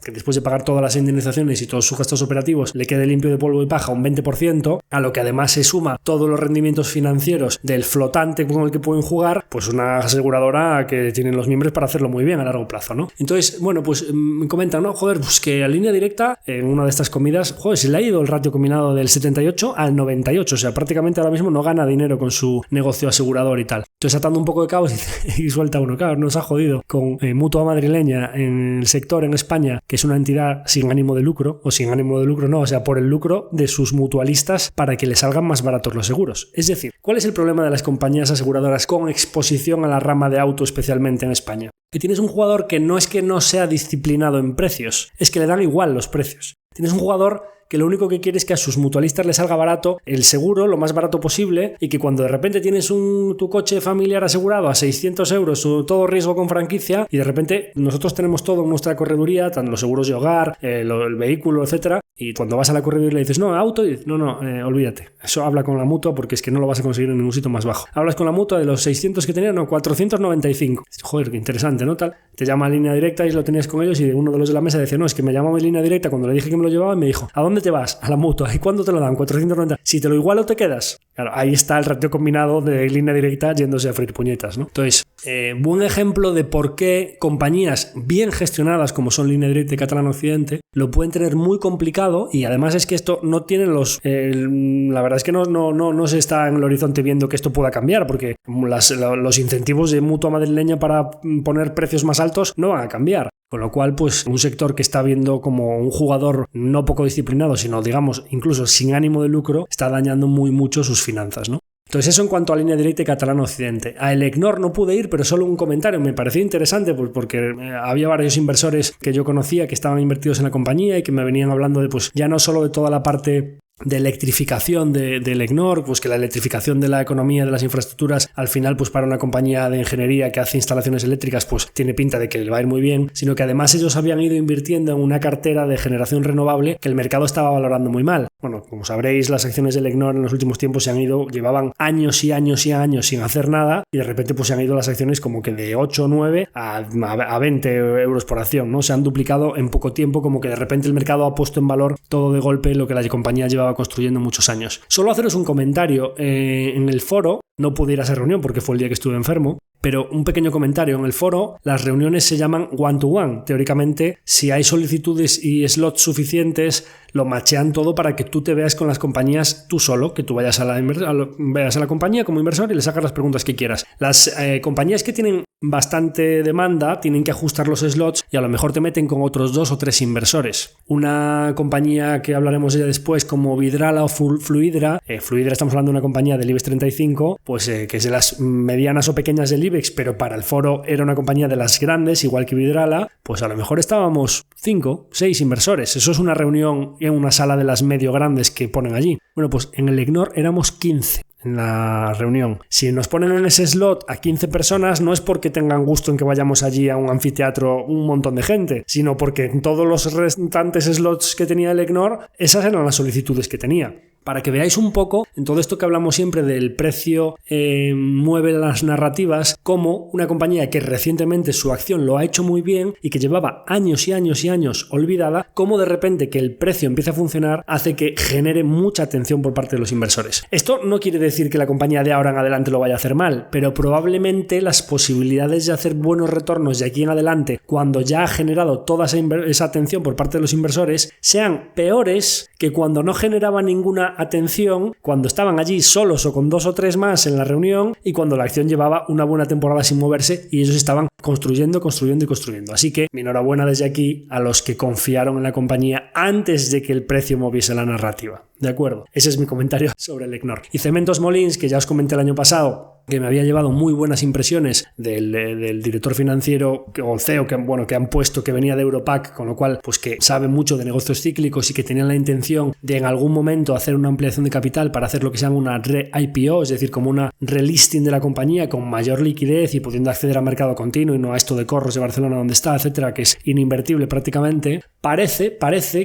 que después de pagar todas las indemnizaciones y todos sus gastos operativos le quede limpio de polvo y paja un 20%, a lo que además se suma todos los rendimientos financieros del flotante con el que pueden jugar, pues una aseguradora que tienen los miembros para hacerlo muy bien a largo plazo, ¿no? Entonces, bueno, pues me comentan, ¿no? Joder, pues que a Línea Directa, en una de estas comidas, joder, se le ha ido el ratio combinado del 78 al 98, o sea, prácticamente ahora mismo no gana dinero con su negocio asegurador y tal. Entonces, atando un poco de cabos y suelta uno, claro, nos ha jodido con Mutua Madrileña en el sector en España, que es una entidad sin ánimo de lucro, o sin ánimo de lucro no, o sea, por el lucro de sus mutualistas para que les salgan más baratos los seguros. Es decir, ¿cuál es el problema de las compañías aseguradoras con exposición a la rama de auto, especialmente en España? Que tienes un jugador que no es que no sea disciplinado en precios, es que le dan igual los precios. Tienes un jugador que lo único que quiere es que a sus mutualistas les salga barato el seguro, lo más barato posible, y que cuando de repente tienes tu coche familiar asegurado a 600 euros, todo riesgo con franquicia, y de repente nosotros tenemos todo en nuestra correduría, tanto los seguros de hogar, el vehículo, etcétera, y cuando vas a la correduría y le dices, no, auto, y dices, no, olvídate, eso habla con la mutua porque es que no lo vas a conseguir en ningún sitio más bajo. Hablas con la mutua de los 600 que tenían, no, 495. Joder, qué interesante, ¿no? Tal. Te llama a Línea Directa y lo tenías con ellos y uno de los de la mesa decía, no, es que me llamaba en Línea Directa cuando le dije que me lo llevaba y me dijo, ¿a dónde te vas? A la mutua. ¿Y cuándo te lo dan? 490. Si te lo igualo te quedas. Claro, ahí está el ratio combinado de Línea Directa yéndose a freír puñetas, ¿no? Entonces, buen ejemplo de por qué compañías bien gestionadas como son Línea Directa y Catalana Occidente lo pueden tener muy complicado, y además es que esto no tiene la verdad es que no se está en el horizonte viendo que esto pueda cambiar, porque los incentivos de Mutua Madrileña para poner precios más altos no van a cambiar. Con lo cual, pues un sector que está viendo como un jugador no poco disciplinado, sino digamos incluso sin ánimo de lucro, está dañando muy mucho sus finanzas, ¿no? Entonces eso en cuanto a Línea Directa y Catalana Occidente. A Elecnor no pude ir, pero solo un comentario. Me pareció interesante porque había varios inversores que yo conocía que estaban invertidos en la compañía y que me venían hablando de, pues ya no solo de toda la parte de electrificación de Elecnor, pues que la electrificación de la economía, de las infraestructuras, al final pues para una compañía de ingeniería que hace instalaciones eléctricas pues tiene pinta de que le va a ir muy bien, sino que además ellos habían ido invirtiendo en una cartera de generación renovable que el mercado estaba valorando muy mal. Bueno, como sabréis, las acciones de Elecnor en los últimos tiempos llevaban años y años y años sin hacer nada, y de repente pues se han ido las acciones como que de 8 o 9 a 20 euros por acción, ¿no? Se han duplicado en poco tiempo, como que de repente el mercado ha puesto en valor todo de golpe lo que la compañía llevaba construyendo muchos años. Solo haceros un comentario. En el foro, no pude ir a esa reunión porque fue el día que estuve enfermo, pero un pequeño comentario. En el foro, las reuniones se llaman one-to-one. Teóricamente, si hay solicitudes y slots suficientes, lo machean todo para que tú te veas con las compañías tú solo, que tú vayas a la compañía como inversor y les hagas las preguntas que quieras. Las compañías que tienen bastante demanda tienen que ajustar los slots y a lo mejor te meten con otros 2 o 3 inversores. Una compañía que hablaremos ya después como Vidrala o Fluidra, Fluidra estamos hablando de una compañía del IBEX 35, pues que es de las medianas o pequeñas del IBEX, pero para el foro era una compañía de las grandes, igual que Vidrala, pues a lo mejor estábamos 5, 6 inversores. Eso es una reunión en una sala de las medio grandes que ponen allí. Bueno, pues en el Elecnor éramos 15 en la reunión. Si nos ponen en ese slot a 15 personas, no es porque tengan gusto en que vayamos allí a un anfiteatro un montón de gente, sino porque en todos los restantes slots que tenía Elecnor, esas eran las solicitudes que tenía. Para que veáis un poco, en todo esto que hablamos siempre del precio mueve las narrativas, como una compañía que recientemente su acción lo ha hecho muy bien y que llevaba años y años y años olvidada, como de repente que el precio empieza a funcionar hace que genere mucha atención por parte de los inversores. Esto no quiere decir que la compañía de ahora en adelante lo vaya a hacer mal, pero probablemente las posibilidades de hacer buenos retornos de aquí en adelante, cuando ya ha generado toda esa atención por parte de los inversores, sean peores que cuando no generaba ninguna atención, cuando estaban allí solos o con 2 o 3 más en la reunión y cuando la acción llevaba una buena temporada sin moverse y ellos estaban construyendo. Así que mi enhorabuena desde aquí a los que confiaron en la compañía antes de que el precio moviese la narrativa. ¿De acuerdo? Ese es mi comentario sobre el Equinor. Y Cementos Molins, que ya os comenté el año pasado, que me había llevado muy buenas impresiones del director financiero o CEO que han puesto, que venía de Europac, con lo cual pues que sabe mucho de negocios cíclicos y que tenían la intención de en algún momento hacer una ampliación de capital para hacer lo que se llama una re-IPO, es decir, como una relisting de la compañía con mayor liquidez y pudiendo acceder a mercado continuo y no a esto de Corros de Barcelona donde está, etcétera, que es ininvertible prácticamente. Parece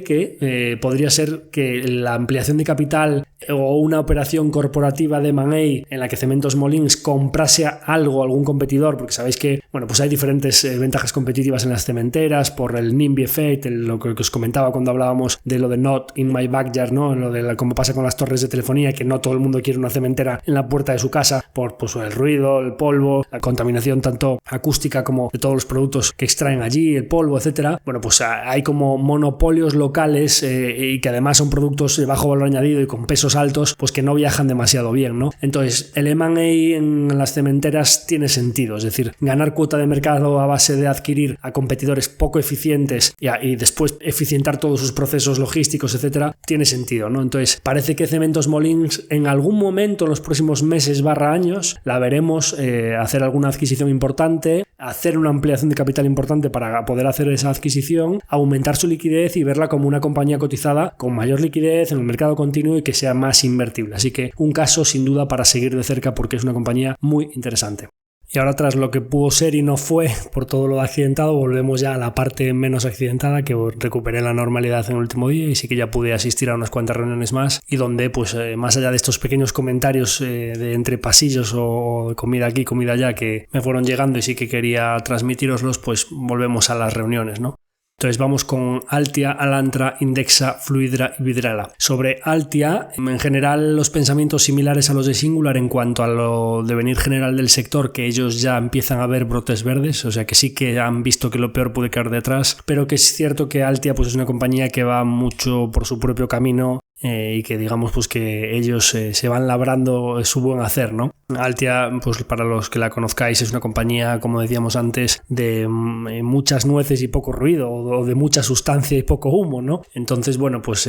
que podría ser que la ampliación de capital o una operación corporativa de M&A en la que Cementos Molins comprase algún competidor, porque sabéis que pues hay diferentes ventajas competitivas en las cementeras por el NIMBY effect, lo que os comentaba cuando hablábamos de lo de not in my backyard, ¿no? Lo de cómo pasa con las torres de telefonía, que no todo el mundo quiere una cementera en la puerta de su casa por el ruido, el polvo, la contaminación tanto acústica como de todos los productos que extraen allí, el polvo, etcétera. Pues hay como monopolios locales y que además son productos de bajo valor añadido y con pesos altos, pues que no viajan demasiado bien, ¿no? Entonces, el M&A en las cementeras tiene sentido, es decir, ganar cuota de mercado a base de adquirir a competidores poco eficientes y después eficientar todos sus procesos logísticos, etcétera, tiene sentido, ¿no? Entonces, parece que Cementos Molins en algún momento en los próximos meses / años la veremos hacer alguna adquisición importante, hacer una ampliación de capital importante para poder hacer esa adquisición, aumentar su liquidez y verla como una compañía cotizada con mayor liquidez en el mercado continuo y que sea más invertible. Así que un caso sin duda para seguir de cerca porque es una compañía muy interesante. Y ahora, tras lo que pudo ser y no fue por todo lo accidentado, volvemos ya a la parte menos accidentada, que recuperé la normalidad en el último día y sí que ya pude asistir a unas cuantas reuniones más y donde más allá de estos pequeños comentarios de entre pasillos o de comida aquí, comida allá que me fueron llegando y sí que quería transmitiroslos, pues volvemos a las reuniones, ¿no? Entonces vamos con Altia, Alantra, Indexa, Fluidra y Vidrala. Sobre Altia, en general los pensamientos similares a los de Singular en cuanto a lo devenir general del sector, que ellos ya empiezan a ver brotes verdes, o sea que sí que han visto que lo peor puede quedar detrás, pero que es cierto que Altia es una compañía que va mucho por su propio camino y que digamos que ellos se van labrando su buen hacer, ¿no? Altia, para los que la conozcáis, es una compañía, como decíamos antes, de muchas nueces y poco ruido, o de mucha sustancia y poco humo, ¿no? Entonces,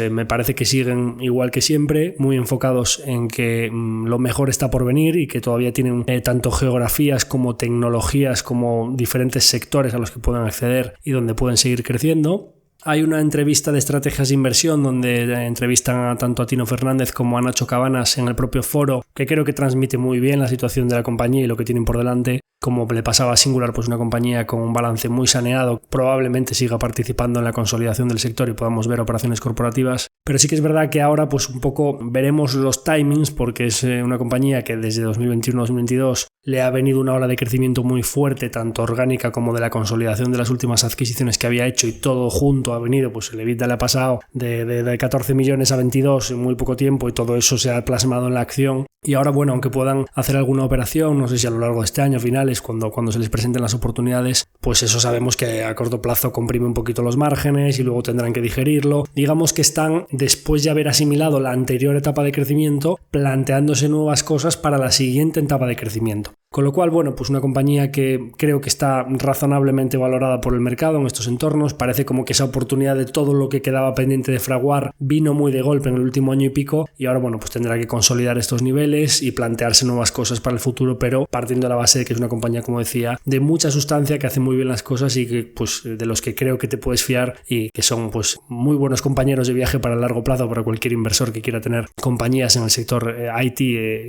me parece que siguen igual que siempre, muy enfocados en que lo mejor está por venir y que todavía tienen tanto geografías como tecnologías como diferentes sectores a los que pueden acceder y donde pueden seguir creciendo. Hay una entrevista de estrategias de inversión donde entrevistan tanto a Tino Fernández como a Nacho Cabanas en el propio foro, que creo que transmite muy bien la situación de la compañía y lo que tienen por delante. Como le pasaba a Singular, una compañía con un balance muy saneado, probablemente siga participando en la consolidación del sector y podamos ver operaciones corporativas. Pero sí que es verdad que ahora un poco veremos los timings, porque es una compañía que desde 2021-2022 le ha venido una ola de crecimiento muy fuerte, tanto orgánica como de la consolidación de las últimas adquisiciones que había hecho, y todo junto ha venido, el EBITDA le ha pasado de 14 millones a 22 en muy poco tiempo y todo eso se ha plasmado en la acción. Y ahora, aunque puedan hacer alguna operación, no sé si a lo largo de este año, a finales, cuando se les presenten las oportunidades, eso sabemos que a corto plazo comprime un poquito los márgenes y luego tendrán que digerirlo. Digamos que están, después de haber asimilado la anterior etapa de crecimiento, planteándose nuevas cosas para la siguiente etapa de crecimiento. Con lo cual, una compañía que creo que está razonablemente valorada por el mercado en estos entornos. Parece como que esa oportunidad de todo lo que quedaba pendiente de fraguar vino muy de golpe en el último año y pico, y ahora tendrá que consolidar estos niveles y plantearse nuevas cosas para el futuro, pero partiendo de la base de que es una compañía, como decía, de mucha sustancia, que hace muy bien las cosas y que de los que creo que te puedes fiar y que son muy buenos compañeros de viaje para el largo plazo para cualquier inversor que quiera tener compañías en el sector IT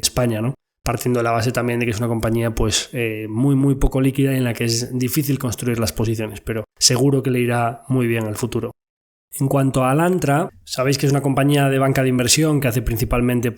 España, ¿no? Partiendo de la base también de que es una compañía muy muy poco líquida y en la que es difícil construir las posiciones, pero seguro que le irá muy bien al futuro. En cuanto a Alantra, sabéis que es una compañía de banca de inversión que hace principalmente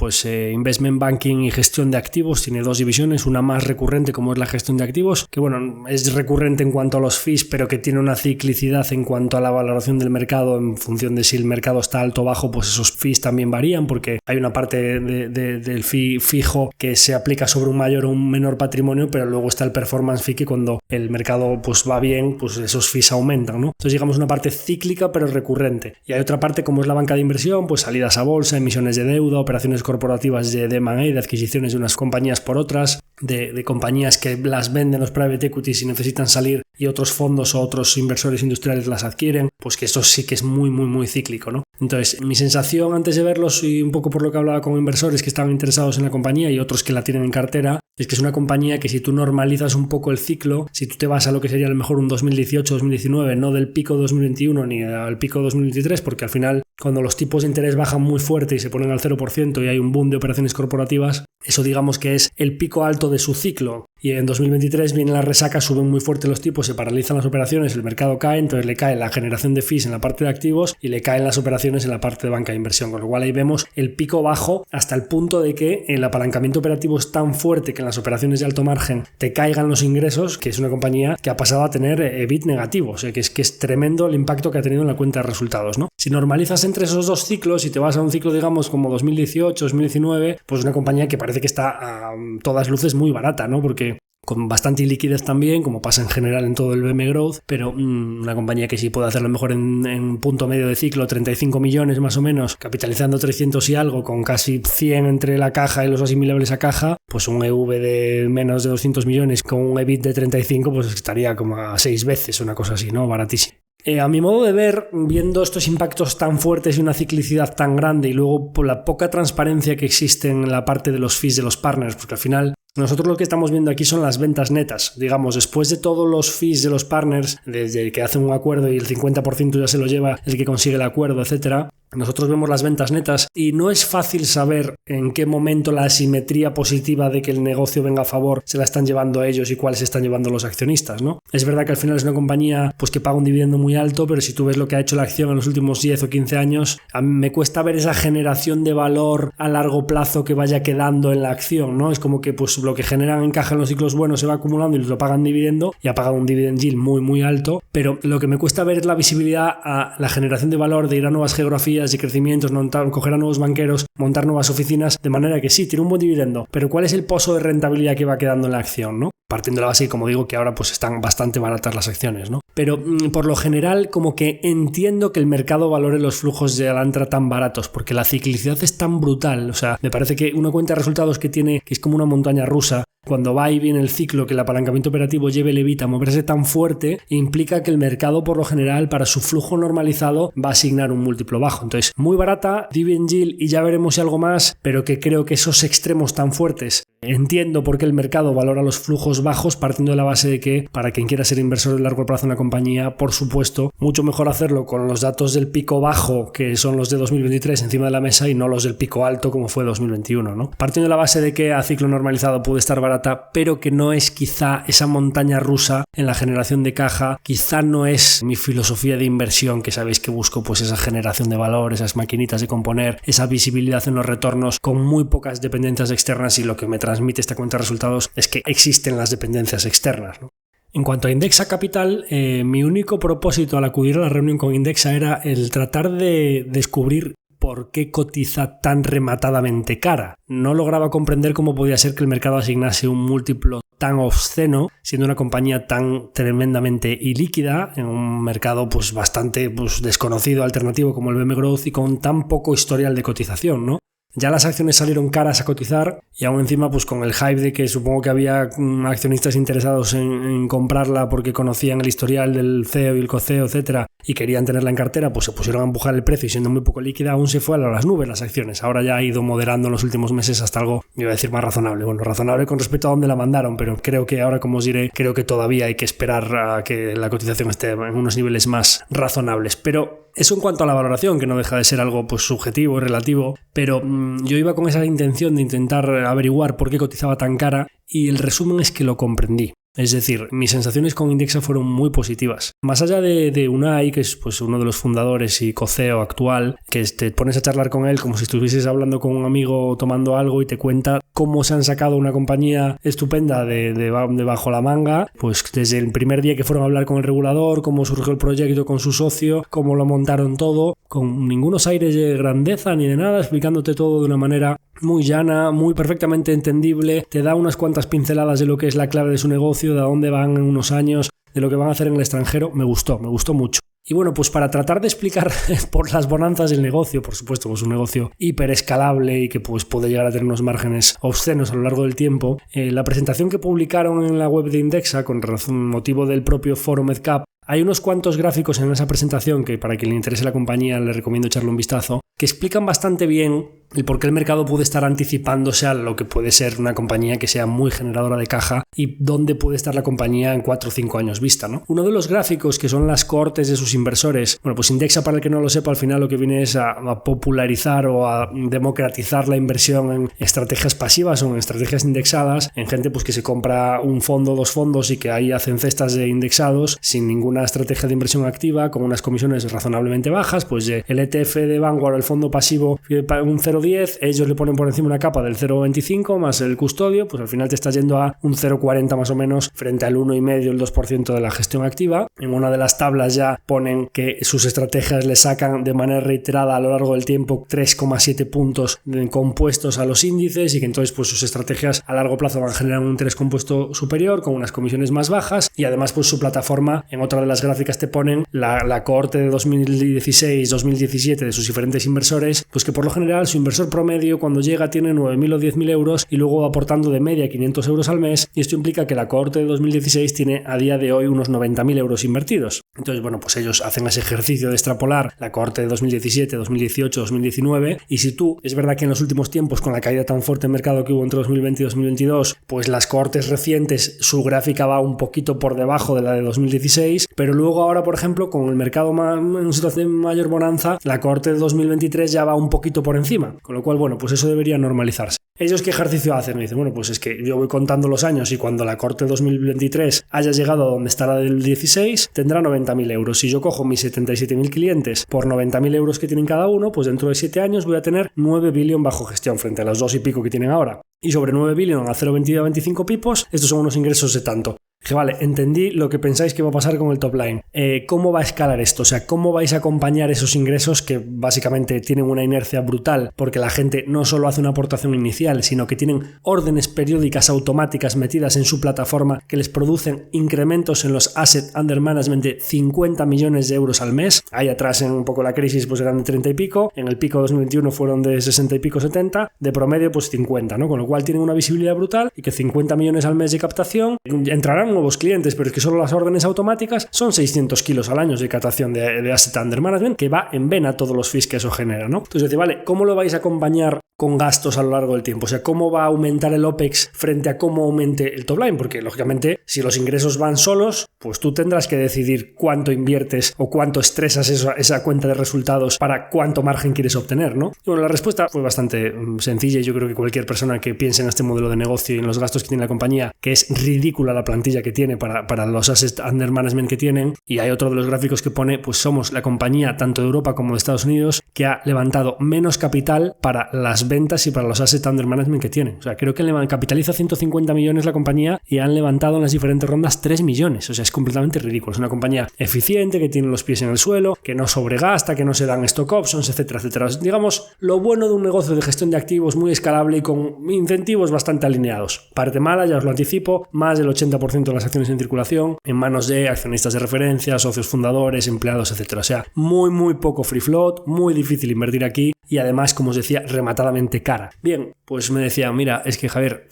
investment banking y gestión de activos. Tiene dos divisiones, una más recurrente como es la gestión de activos, que es recurrente en cuanto a los fees, pero que tiene una ciclicidad en cuanto a la valoración del mercado. En función de si el mercado está alto o bajo, pues esos fees también varían, porque hay una parte del fee fijo que se aplica sobre un mayor o un menor patrimonio, pero luego está el performance fee, que cuando el mercado va bien, pues esos fees aumentan, ¿no? Entonces digamos una parte cíclica pero recurrente. Y hay otra parte como es la banca de inversión, pues salidas a bolsa, emisiones de deuda, operaciones corporativas de M&A, de adquisiciones de unas compañías por otras, de compañías que las venden los private equities y necesitan salir y otros fondos o otros inversores industriales las adquieren, pues que esto sí que es muy muy muy cíclico, ¿no? Entonces mi sensación antes de verlos, y un poco por lo que hablaba con inversores que estaban interesados en la compañía y otros que la tienen en cartera, es que es una compañía que si tú normalizas un poco el ciclo, si tú te vas a lo que sería a lo mejor un 2018-2019, no del pico 2021 ni al pico 2023, porque al final cuando los tipos de interés bajan muy fuerte y se ponen al 0% y hay un boom de operaciones corporativas, eso digamos que es el pico alto de su ciclo. Y en 2023 viene la resaca, suben muy fuerte los tipos, se paralizan las operaciones, el mercado cae, entonces le cae la generación de fees en la parte de activos y le caen las operaciones en la parte de banca de inversión, con lo cual ahí vemos el pico bajo hasta el punto de que el apalancamiento operativo es tan fuerte que en las operaciones de alto margen te caigan los ingresos, que es una compañía que ha pasado a tener EBIT negativo, o sea que es tremendo el impacto que ha tenido en la cuenta de resultados, ¿no? Si normalizas entre esos dos ciclos y te vas a un ciclo digamos como 2018-2019, pues una compañía que parece que está a todas luces muy barata, ¿no? Porque con bastante liquidez también, como pasa en general en todo el BM Growth, pero una compañía que sí puede hacerlo mejor en punto medio de ciclo, 35 millones más o menos, capitalizando 300 y algo, con casi 100 entre la caja y los asimilables a caja, pues un EV de menos de 200 millones con un EBIT de 35, pues estaría como a 6 veces, una cosa así, ¿no? Baratísimo. A mi modo de ver, viendo estos impactos tan fuertes y una ciclicidad tan grande y luego por la poca transparencia que existe en la parte de los fees de los partners, porque al final nosotros lo que estamos viendo aquí son las ventas netas. Digamos, después de todos los fees de los partners, desde que hacen un acuerdo y el 50% ya se lo lleva el que consigue el acuerdo, etcétera, nosotros vemos las ventas netas y no es fácil saber en qué momento la asimetría positiva de que el negocio venga a favor se la están llevando ellos y cuáles se están llevando los accionistas, ¿no? Es verdad que al final es una compañía pues que paga un dividendo muy alto, pero si tú ves lo que ha hecho la acción en los últimos 10 o 15 años, a mí me cuesta ver esa generación de valor a largo plazo que vaya quedando en la acción, ¿no? Es como que pues lo que generan en caja en los ciclos buenos se va acumulando y lo pagan dividendo y ha pagado un dividend yield muy muy alto, pero lo que me cuesta ver es la visibilidad a la generación de valor de ir a nuevas geografías y crecimientos, coger a nuevos banqueros, montar nuevas oficinas, de manera que sí, tiene un buen dividendo, pero ¿cuál es el pozo de rentabilidad que va quedando en la acción, ¿no? Partiendo de la base, como digo, que ahora pues están bastante baratas las acciones, ¿no? Pero por lo general como que entiendo que el mercado valore los flujos de Alantra tan baratos, porque la ciclicidad es tan brutal, o sea, me parece que una cuenta de resultados que es como una montaña rusa, cuando va y viene el ciclo, que el apalancamiento operativo lleve el EBIT a moverse tan fuerte, implica que el mercado por lo general para su flujo normalizado va a asignar un múltiplo bajo. Entonces, muy barata, dividend yield y ya veremos si algo más, pero que creo que esos extremos tan fuertes, entiendo por qué el mercado valora los flujos bajos, partiendo de la base de que para quien quiera ser inversor de largo plazo en la compañía, por supuesto, mucho mejor hacerlo con los datos del pico bajo, que son los de 2023 encima de la mesa, y no los del pico alto como fue 2021, ¿no? Partiendo de la base de que a ciclo normalizado puede estar barata, pero que no es quizá esa montaña rusa en la generación de caja, quizá no es mi filosofía de inversión, que sabéis que busco pues esa generación de valor, esas maquinitas de componer, esa visibilidad en los retornos con muy pocas dependencias externas, y lo que me transmite esta cuenta de resultados es que existen las dependencias externas, ¿no? En cuanto a Indexa Capital, mi único propósito al acudir a la reunión con Indexa era el tratar de descubrir por qué cotiza tan rematadamente cara. No lograba comprender cómo podía ser que el mercado asignase un múltiplo tan obsceno, siendo una compañía tan tremendamente ilíquida, en un mercado pues bastante desconocido, alternativo como el BM Growth, y con tan poco historial de cotización, ¿no? Ya las acciones salieron caras a cotizar y aún encima pues con el hype de que supongo que había accionistas interesados en comprarla porque conocían el historial del CEO y el co-CEO, etcétera, y querían tenerla en cartera, pues se pusieron a empujar el precio, y siendo muy poco líquida aún se fue a las nubes las acciones. Ahora ya ha ido moderando en los últimos meses hasta algo, iba a decir, más razonable. Bueno, razonable con respecto a dónde la mandaron, pero creo que ahora, como os diré, creo que todavía hay que esperar a que la cotización esté en unos niveles más razonables. Pero eso en cuanto a la valoración, que no deja de ser algo pues subjetivo y relativo, pero yo iba con esa intención de intentar averiguar por qué cotizaba tan cara, y el resumen es que lo comprendí. Es decir, mis sensaciones con Indexa fueron muy positivas. Más allá de Unai, que es pues uno de los fundadores y co-CEO actual, que te pones a charlar con él como si estuvieses hablando con un amigo tomando algo y te cuenta cómo se han sacado una compañía estupenda de bajo la manga, pues desde el primer día que fueron a hablar con el regulador, cómo surgió el proyecto con su socio, cómo lo montaron todo, con ningunos aires de grandeza ni de nada, explicándote todo de una manera muy llana, muy perfectamente entendible, te da unas cuantas pinceladas de lo que es la clave de su negocio, de a dónde van en unos años, de lo que van a hacer en el extranjero. Me gustó mucho. Y bueno, pues para tratar de explicar por las bonanzas del negocio, por supuesto, pues un negocio hiper escalable y que pues puede llegar a tener unos márgenes obscenos a lo largo del tiempo, la presentación que publicaron en la web de Indexa con motivo del propio foro MedCap, hay unos cuantos gráficos en esa presentación que para quien le interese la compañía le recomiendo echarle un vistazo, que explican bastante bien el por qué el mercado puede estar anticipándose a lo que puede ser una compañía que sea muy generadora de caja y dónde puede estar la compañía en 4 o 5 años vista, ¿no? Uno de los gráficos que son las cohortes de sus inversores, bueno, pues Indexa, para el que no lo sepa, al final lo que viene es a popularizar o a democratizar la inversión en estrategias pasivas o en estrategias indexadas, en gente pues que se compra un fondo, 2 fondos y que ahí hacen cestas de indexados sin ninguna estrategia de inversión activa, con unas comisiones razonablemente bajas, pues el ETF de Vanguard, el fondo pasivo, un 0,10, ellos le ponen por encima una capa del 0,25 más el custodio, pues al final te estás yendo a un 0,40 más o menos frente al 1,5, el 2% de la gestión activa. En una de las tablas ya ponen que sus estrategias le sacan de manera reiterada a lo largo del tiempo 3,7 puntos compuestos a los índices y que entonces pues sus estrategias a largo plazo van a generar un interés compuesto superior con unas comisiones más bajas y además pues su plataforma, en otra de las gráficas te ponen la cohorte de 2016-2017 de sus diferentes inversores, pues que por lo general su inversor promedio cuando llega tiene 9.000 o 10.000 euros y luego va aportando de media 500 euros al mes, y esto implica que la cohorte de 2016 tiene a día de hoy unos 90.000 euros invertidos. Entonces, bueno, pues ellos hacen ese ejercicio de extrapolar la cohorte de 2017, 2018, 2019, y si tú, es verdad que en los últimos tiempos con la caída tan fuerte en mercado que hubo entre 2020 y 2022, pues las cohortes recientes, su gráfica va un poquito por debajo de la de 2016, pero luego ahora, por ejemplo, con el mercado en una situación de mayor bonanza, la cohorte de 2023 ya va un poquito por encima, con lo cual, bueno, pues eso debería normalizarse. ¿Ellos qué ejercicio hacen? Me dicen, bueno, pues es que yo voy contando los años y cuando la cohorte de 2023 haya llegado a donde está la del 16, tendrá 90.000 euros. Si yo cojo mis 77.000 clientes por 90.000 euros que tienen cada uno, pues dentro de 7 años voy a tener 9 billion bajo gestión frente a los 2 y pico que tienen ahora. Y sobre 9 billion a 0,20 a 25 pipos, estos son unos ingresos de tanto. Que vale, entendí lo que pensáis que va a pasar con el top line. ¿Cómo va a escalar esto? O sea, ¿cómo vais a acompañar esos ingresos que básicamente tienen una inercia brutal? Porque la gente no solo hace una aportación inicial, sino que tienen órdenes periódicas automáticas metidas en su plataforma que les producen incrementos en los asset under management de 50 millones de euros al mes. Ahí atrás, en un poco la crisis, pues eran de 30 y pico. En el pico de 2021 fueron de 60 y pico, 70. De promedio, pues 50, ¿no? Con lo cual tienen una visibilidad brutal y que 50 millones al mes de captación entrarán nuevos clientes, pero es que solo las órdenes automáticas son 600 kilos al año de captación de asset under management, que va en vena todos los fees que eso genera, ¿no? Entonces, dice, vale, ¿cómo lo vais a acompañar con gastos a lo largo del tiempo? O sea, ¿cómo va a aumentar el OPEX frente a cómo aumente el top line? Porque, lógicamente, si los ingresos van solos, pues tú tendrás que decidir cuánto inviertes o cuánto estresas esa cuenta de resultados para cuánto margen quieres obtener, ¿no? Y bueno, la respuesta fue bastante sencilla y yo creo que cualquier persona que piense en este modelo de negocio y en los gastos que tiene la compañía, que es ridícula la plantilla que tiene para los assets under management que tienen, y hay otro de los gráficos que pone, pues somos la compañía tanto de Europa como de Estados Unidos que ha levantado menos capital para las ventas y para los assets under management que tienen. O sea, creo que capitaliza 150 millones la compañía y han levantado en las diferentes rondas 3 millones. O sea, es completamente ridículo. Es una compañía eficiente, que tiene los pies en el suelo, que no sobregasta, que no se dan stock options, etcétera, etcétera. Digamos, lo bueno de un negocio de gestión de activos muy escalable y con incentivos bastante alineados. Parte mala, ya os lo anticipo, más del 80% de las acciones en circulación en manos de accionistas de referencia, socios fundadores, empleados, etcétera. O sea, muy poco free float, muy difícil invertir aquí y además, como os decía, rematadamente cara. Bien, pues me decía, mira, es que Javier,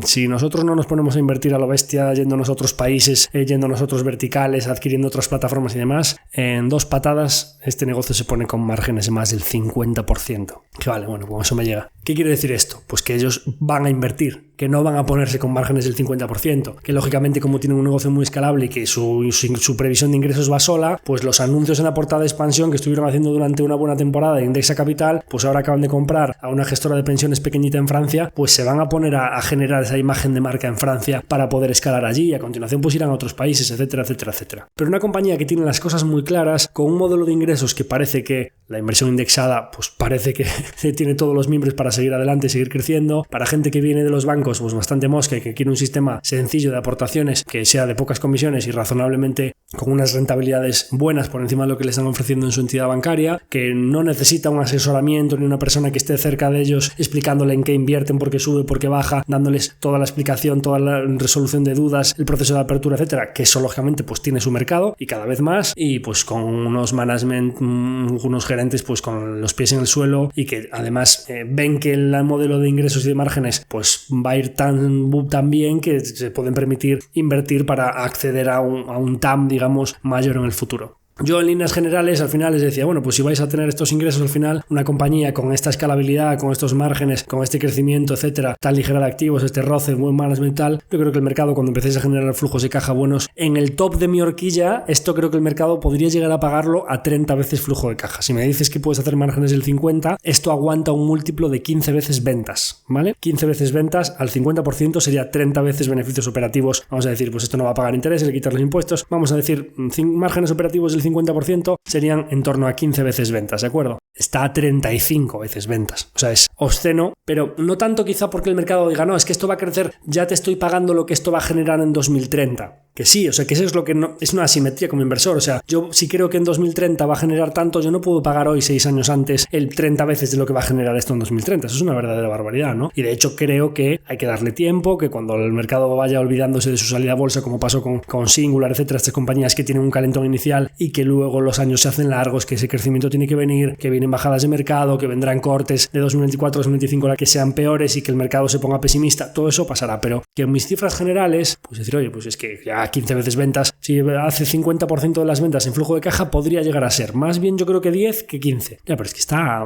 si nosotros no nos ponemos a invertir a lo bestia, yéndonos a otros países, yéndonos a otros verticales, adquiriendo otras plataformas y demás, en 2 patadas este negocio se pone con márgenes de más del 50%. Que vale, bueno, pues eso me llega. ¿Qué quiere decir esto? Pues que ellos van a invertir, que no van a ponerse con márgenes del 50%, que lógicamente como tienen un negocio muy escalable y que su previsión de ingresos va sola, pues los anuncios en la portada de expansión que estuvieron haciendo durante una buena temporada de Indexa Capital, pues ahora acaban de comprar a una gestora de pensiones pequeña pequeñita en Francia, pues se van a poner a generar esa imagen de marca en Francia para poder escalar allí y a continuación pues irán a otros países, etcétera, etcétera, etcétera. Pero una compañía que tiene las cosas muy claras, con un modelo de ingresos que parece que la inversión indexada pues parece que tiene todos los miembros para seguir adelante y seguir creciendo, para gente que viene de los bancos pues bastante mosca y que quiere un sistema sencillo de aportaciones que sea de pocas comisiones y razonablemente con unas rentabilidades buenas por encima de lo que le están ofreciendo en su entidad bancaria, que no necesita un asesoramiento ni una persona que esté cerca de ellos explicándole en qué invierten, por qué sube, por qué baja, dándoles toda la explicación, toda la resolución de dudas, el proceso de apertura, etcétera, que eso lógicamente pues tiene su mercado y cada vez más, y pues con unos management, unos gerentes pues con los pies en el suelo y que además ven que el modelo de ingresos y de márgenes pues va a ir tan bien que se pueden permitir invertir para acceder a un TAM, digamos, mayor en el futuro. Yo en líneas generales al final les decía, bueno, pues si vais a tener estos ingresos al final, una compañía con esta escalabilidad, con estos márgenes, con este crecimiento, etcétera, tan ligera de activos, este roce, buen management tal, yo creo que el mercado cuando empecéis a generar flujos de caja buenos, en el top de mi horquilla, esto creo que el mercado podría llegar a pagarlo a 30 veces flujo de caja. Si me dices que puedes hacer márgenes del 50, esto aguanta un múltiplo de 15 veces ventas, ¿vale? 15 veces ventas al 50% sería 30 veces beneficios operativos. Vamos a decir, pues esto no va a pagar intereses, le quitar los impuestos. Vamos a decir, márgenes operativos del 50% serían en torno a 15 veces ventas, ¿de acuerdo? Está a 35 veces ventas. O sea, es obsceno, pero no tanto quizá porque el mercado diga, no, es que esto va a crecer, ya te estoy pagando lo que esto va a generar en 2030. Que sí, o sea, que eso es lo que no, es una asimetría como inversor. O sea, yo si creo que en 2030 va a generar tanto, yo no puedo pagar hoy 6 años antes el 30 veces de lo que va a generar esto en 2030. Eso es una verdadera barbaridad, ¿no? Y de hecho creo que hay que darle tiempo, que cuando el mercado vaya olvidándose de su salida a bolsa, como pasó con Singular, etcétera, estas compañías que tienen un calentón inicial y que luego los años se hacen largos, que ese crecimiento tiene que venir, que vienen bajadas de mercado, que vendrán cortes de 2024 a 2025 que sean peores y que el mercado se ponga pesimista, todo eso pasará. Pero que en mis cifras generales, pues decir, oye, pues es que ya 15 veces ventas, si hace 50% de las ventas en flujo de caja, podría llegar a ser más bien yo creo que 10 que 15. Ya, pero es que está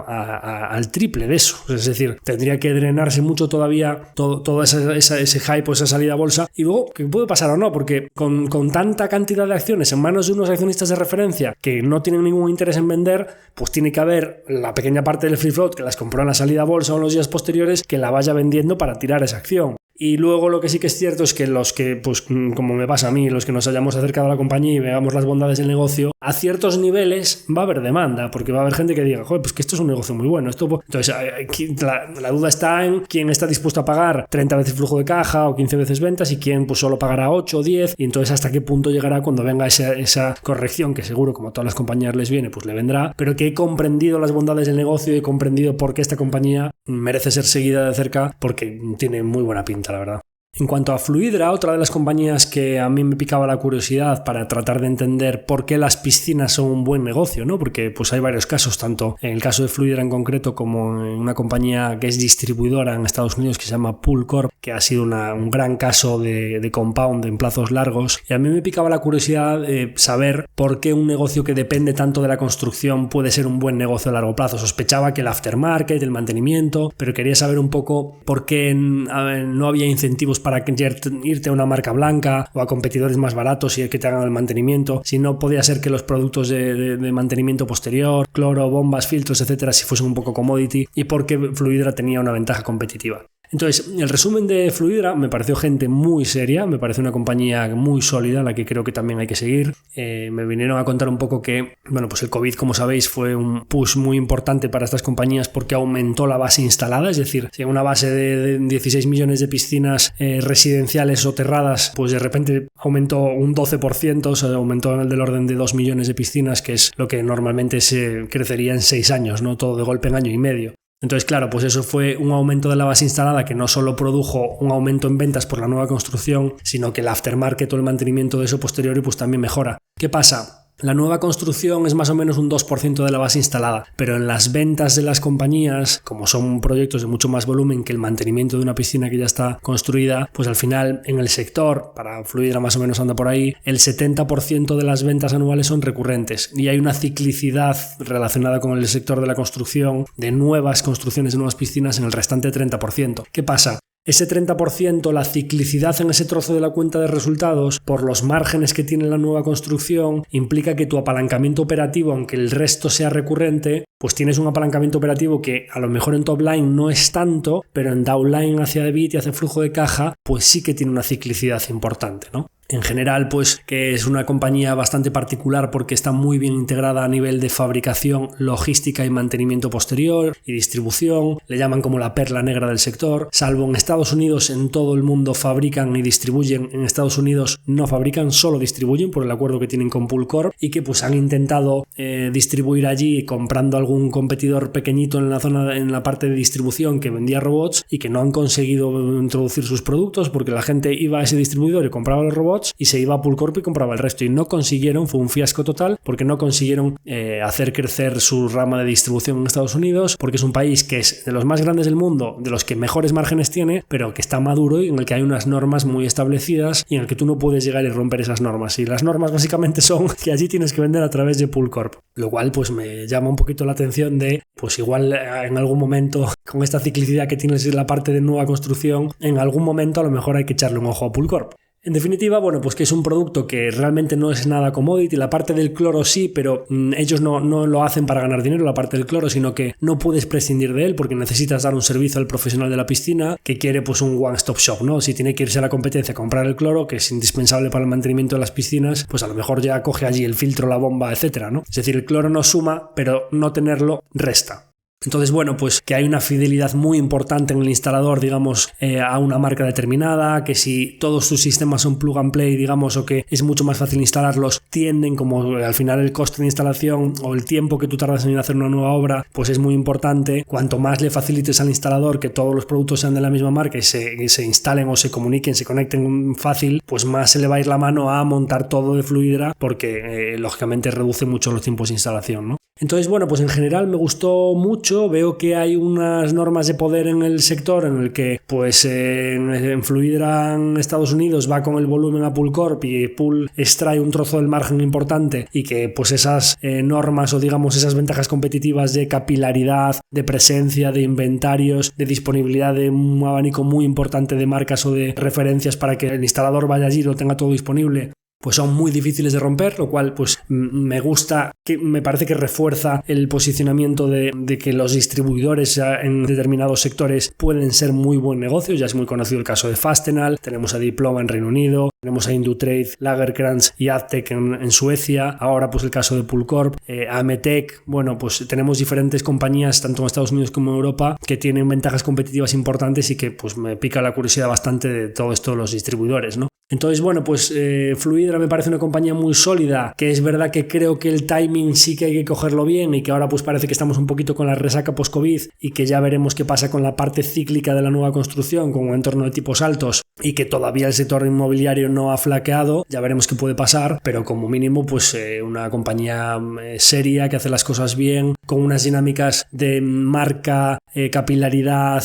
al triple de eso. Es decir, tendría que drenarse mucho todavía todo ese hype o esa salida a bolsa. Y luego, ¿qué puede pasar o no? Porque con tanta cantidad de acciones en manos de unos accionistas de referencia que no tienen ningún interés en vender, pues tiene que haber la pequeña parte del free float que las compró en la salida a bolsa o en los días posteriores que la vaya vendiendo para tirar esa acción. Y luego lo que sí que es cierto es que los que, pues como me pasa a mí, los que nos hayamos acercado a la compañía y veamos las bondades del negocio, a ciertos niveles va a haber demanda, porque va a haber gente que diga, joder, pues que esto es un negocio muy bueno. Entonces, la duda está en quién está dispuesto a pagar 30 veces flujo de caja o 15 veces ventas y quién pues solo pagará 8 o 10, y entonces hasta qué punto llegará cuando venga esa corrección, que seguro como a todas las compañías les viene, pues le vendrá, pero que he comprendido las bondades del negocio y he comprendido por qué esta compañía merece ser seguida de cerca, porque tiene muy buena pinta, la verdad. En cuanto a Fluidra, otra de las compañías que a mí me picaba la curiosidad para tratar de entender por qué las piscinas son un buen negocio, ¿no? Porque pues hay varios casos, tanto en el caso de Fluidra en concreto como en una compañía que es distribuidora en Estados Unidos que se llama Poolcorp, que ha sido un gran caso de compound en plazos largos. Y a mí me picaba la curiosidad de saber por qué un negocio que depende tanto de la construcción puede ser un buen negocio a largo plazo. Sospechaba que el aftermarket, el mantenimiento, pero quería saber un poco por qué no había incentivos para irte a una marca blanca o a competidores más baratos y que te hagan el mantenimiento, si no podía ser que los productos de mantenimiento posterior, cloro, bombas, filtros, etcétera, si fuesen un poco commodity, y porque Fluidra tenía una ventaja competitiva. Entonces, el resumen de Fluidra me pareció gente muy seria, me parece una compañía muy sólida, la que creo que también hay que seguir. Me vinieron a contar un poco que, bueno, pues el COVID, como sabéis, fue un push muy importante para estas compañías porque aumentó la base instalada, es decir, si una base de 16 millones de piscinas residenciales soterradas, pues de repente aumentó un 12%, o sea, aumentó en el del orden de 2 millones de piscinas, que es lo que normalmente se crecería en 6 años, ¿no? Todo de golpe en año y medio. Entonces, claro, pues eso fue un aumento de la base instalada que no solo produjo un aumento en ventas por la nueva construcción, sino que el aftermarket o el mantenimiento de eso posterior pues también mejora. ¿Qué pasa? La nueva construcción es más o menos un 2% de la base instalada, pero en las ventas de las compañías, como son proyectos de mucho más volumen que el mantenimiento de una piscina que ya está construida, pues al final en el sector, para Fluidra más o menos anda por ahí, el 70% de las ventas anuales son recurrentes y hay una ciclicidad relacionada con el sector de la construcción, de nuevas construcciones de nuevas piscinas en el restante 30%. ¿Qué pasa? Ese 30%, la ciclicidad en ese trozo de la cuenta de resultados, por los márgenes que tiene la nueva construcción, implica que tu apalancamiento operativo, aunque el resto sea recurrente, pues tienes un apalancamiento operativo que a lo mejor en top line no es tanto, pero en downline hacia EBIT y hacia flujo de caja, pues sí que tiene una ciclicidad importante, ¿no? En general, pues que es una compañía bastante particular porque está muy bien integrada a nivel de fabricación, logística y mantenimiento posterior y distribución. Le llaman como la perla negra del sector. Salvo en Estados Unidos, en todo el mundo fabrican y distribuyen. En Estados Unidos no fabrican, solo distribuyen por el acuerdo que tienen con Poolcorp y que pues han intentado distribuir allí comprando algún competidor pequeñito en la zona, en la parte de distribución que vendía robots y que no han conseguido introducir sus productos porque la gente iba a ese distribuidor y compraba los robots y se iba a Poolcorp y compraba el resto y no consiguieron, fue un fiasco total porque no consiguieron hacer crecer su rama de distribución en Estados Unidos porque es un país que es de los más grandes del mundo, de los que mejores márgenes tiene, pero que está maduro y en el que hay unas normas muy establecidas y en el que tú no puedes llegar y romper esas normas, y las normas básicamente son que allí tienes que vender a través de Poolcorp, lo cual pues me llama un poquito la atención de pues igual en algún momento con esta ciclicidad que tienes en la parte de nueva construcción, en algún momento a lo mejor hay que echarle un ojo a Poolcorp. En definitiva, bueno, pues que es un producto que realmente no es nada commodity. La parte del cloro sí, pero ellos no lo hacen para ganar dinero, la parte del cloro, sino que no puedes prescindir de él porque necesitas dar un servicio al profesional de la piscina que quiere pues un one-stop shop, ¿no? Si tiene que irse a la competencia a comprar el cloro, que es indispensable para el mantenimiento de las piscinas, pues a lo mejor ya coge allí el filtro, la bomba, etcétera, ¿no? Es decir, el cloro no suma, pero no tenerlo resta. Entonces, bueno, pues que hay una fidelidad muy importante en el instalador, digamos, a una marca determinada, que si todos tus sistemas son plug and play, digamos, o que es mucho más fácil instalarlos, tienden como al final el coste de instalación o el tiempo que tú tardas en hacer una nueva obra, pues es muy importante. Cuanto más le facilites al instalador que todos los productos sean de la misma marca y se instalen o se comuniquen, se conecten fácil, pues más se le va a ir la mano a montar todo de Fluidra porque lógicamente reduce mucho los tiempos de instalación, ¿no? Entonces, bueno, pues en general me gustó mucho. Veo que hay unas normas de poder en el sector en el que pues en Fluidra en Estados Unidos va con el volumen a Poolcorp y Pool extrae un trozo del margen importante y que pues esas normas o digamos esas ventajas competitivas de capilaridad, de presencia, de inventarios, de disponibilidad de un abanico muy importante de marcas o de referencias para que el instalador vaya allí y lo tenga todo disponible, pues son muy difíciles de romper, lo cual pues me gusta, que me parece que refuerza el posicionamiento de que los distribuidores en determinados sectores pueden ser muy buen negocio. Ya es muy conocido el caso de Fastenal, tenemos a Diploma en Reino Unido, tenemos a Indutrade, Lagercrantz y Adtech en Suecia, ahora pues el caso de Poolcorp, Ametec. Bueno, pues tenemos diferentes compañías tanto en Estados Unidos como en Europa que tienen ventajas competitivas importantes y que pues me pica la curiosidad bastante de todo esto de los distribuidores, ¿no? Entonces, bueno, pues Fluidra me parece una compañía muy sólida, que es verdad que creo que el timing sí que hay que cogerlo bien y que ahora pues parece que estamos un poquito con la resaca post-COVID y que ya veremos qué pasa con la parte cíclica de la nueva construcción con un entorno de tipos altos y que todavía el sector inmobiliario no ha flaqueado, ya veremos qué puede pasar, pero como mínimo pues una compañía seria que hace las cosas bien, con unas dinámicas de marca, capilaridad,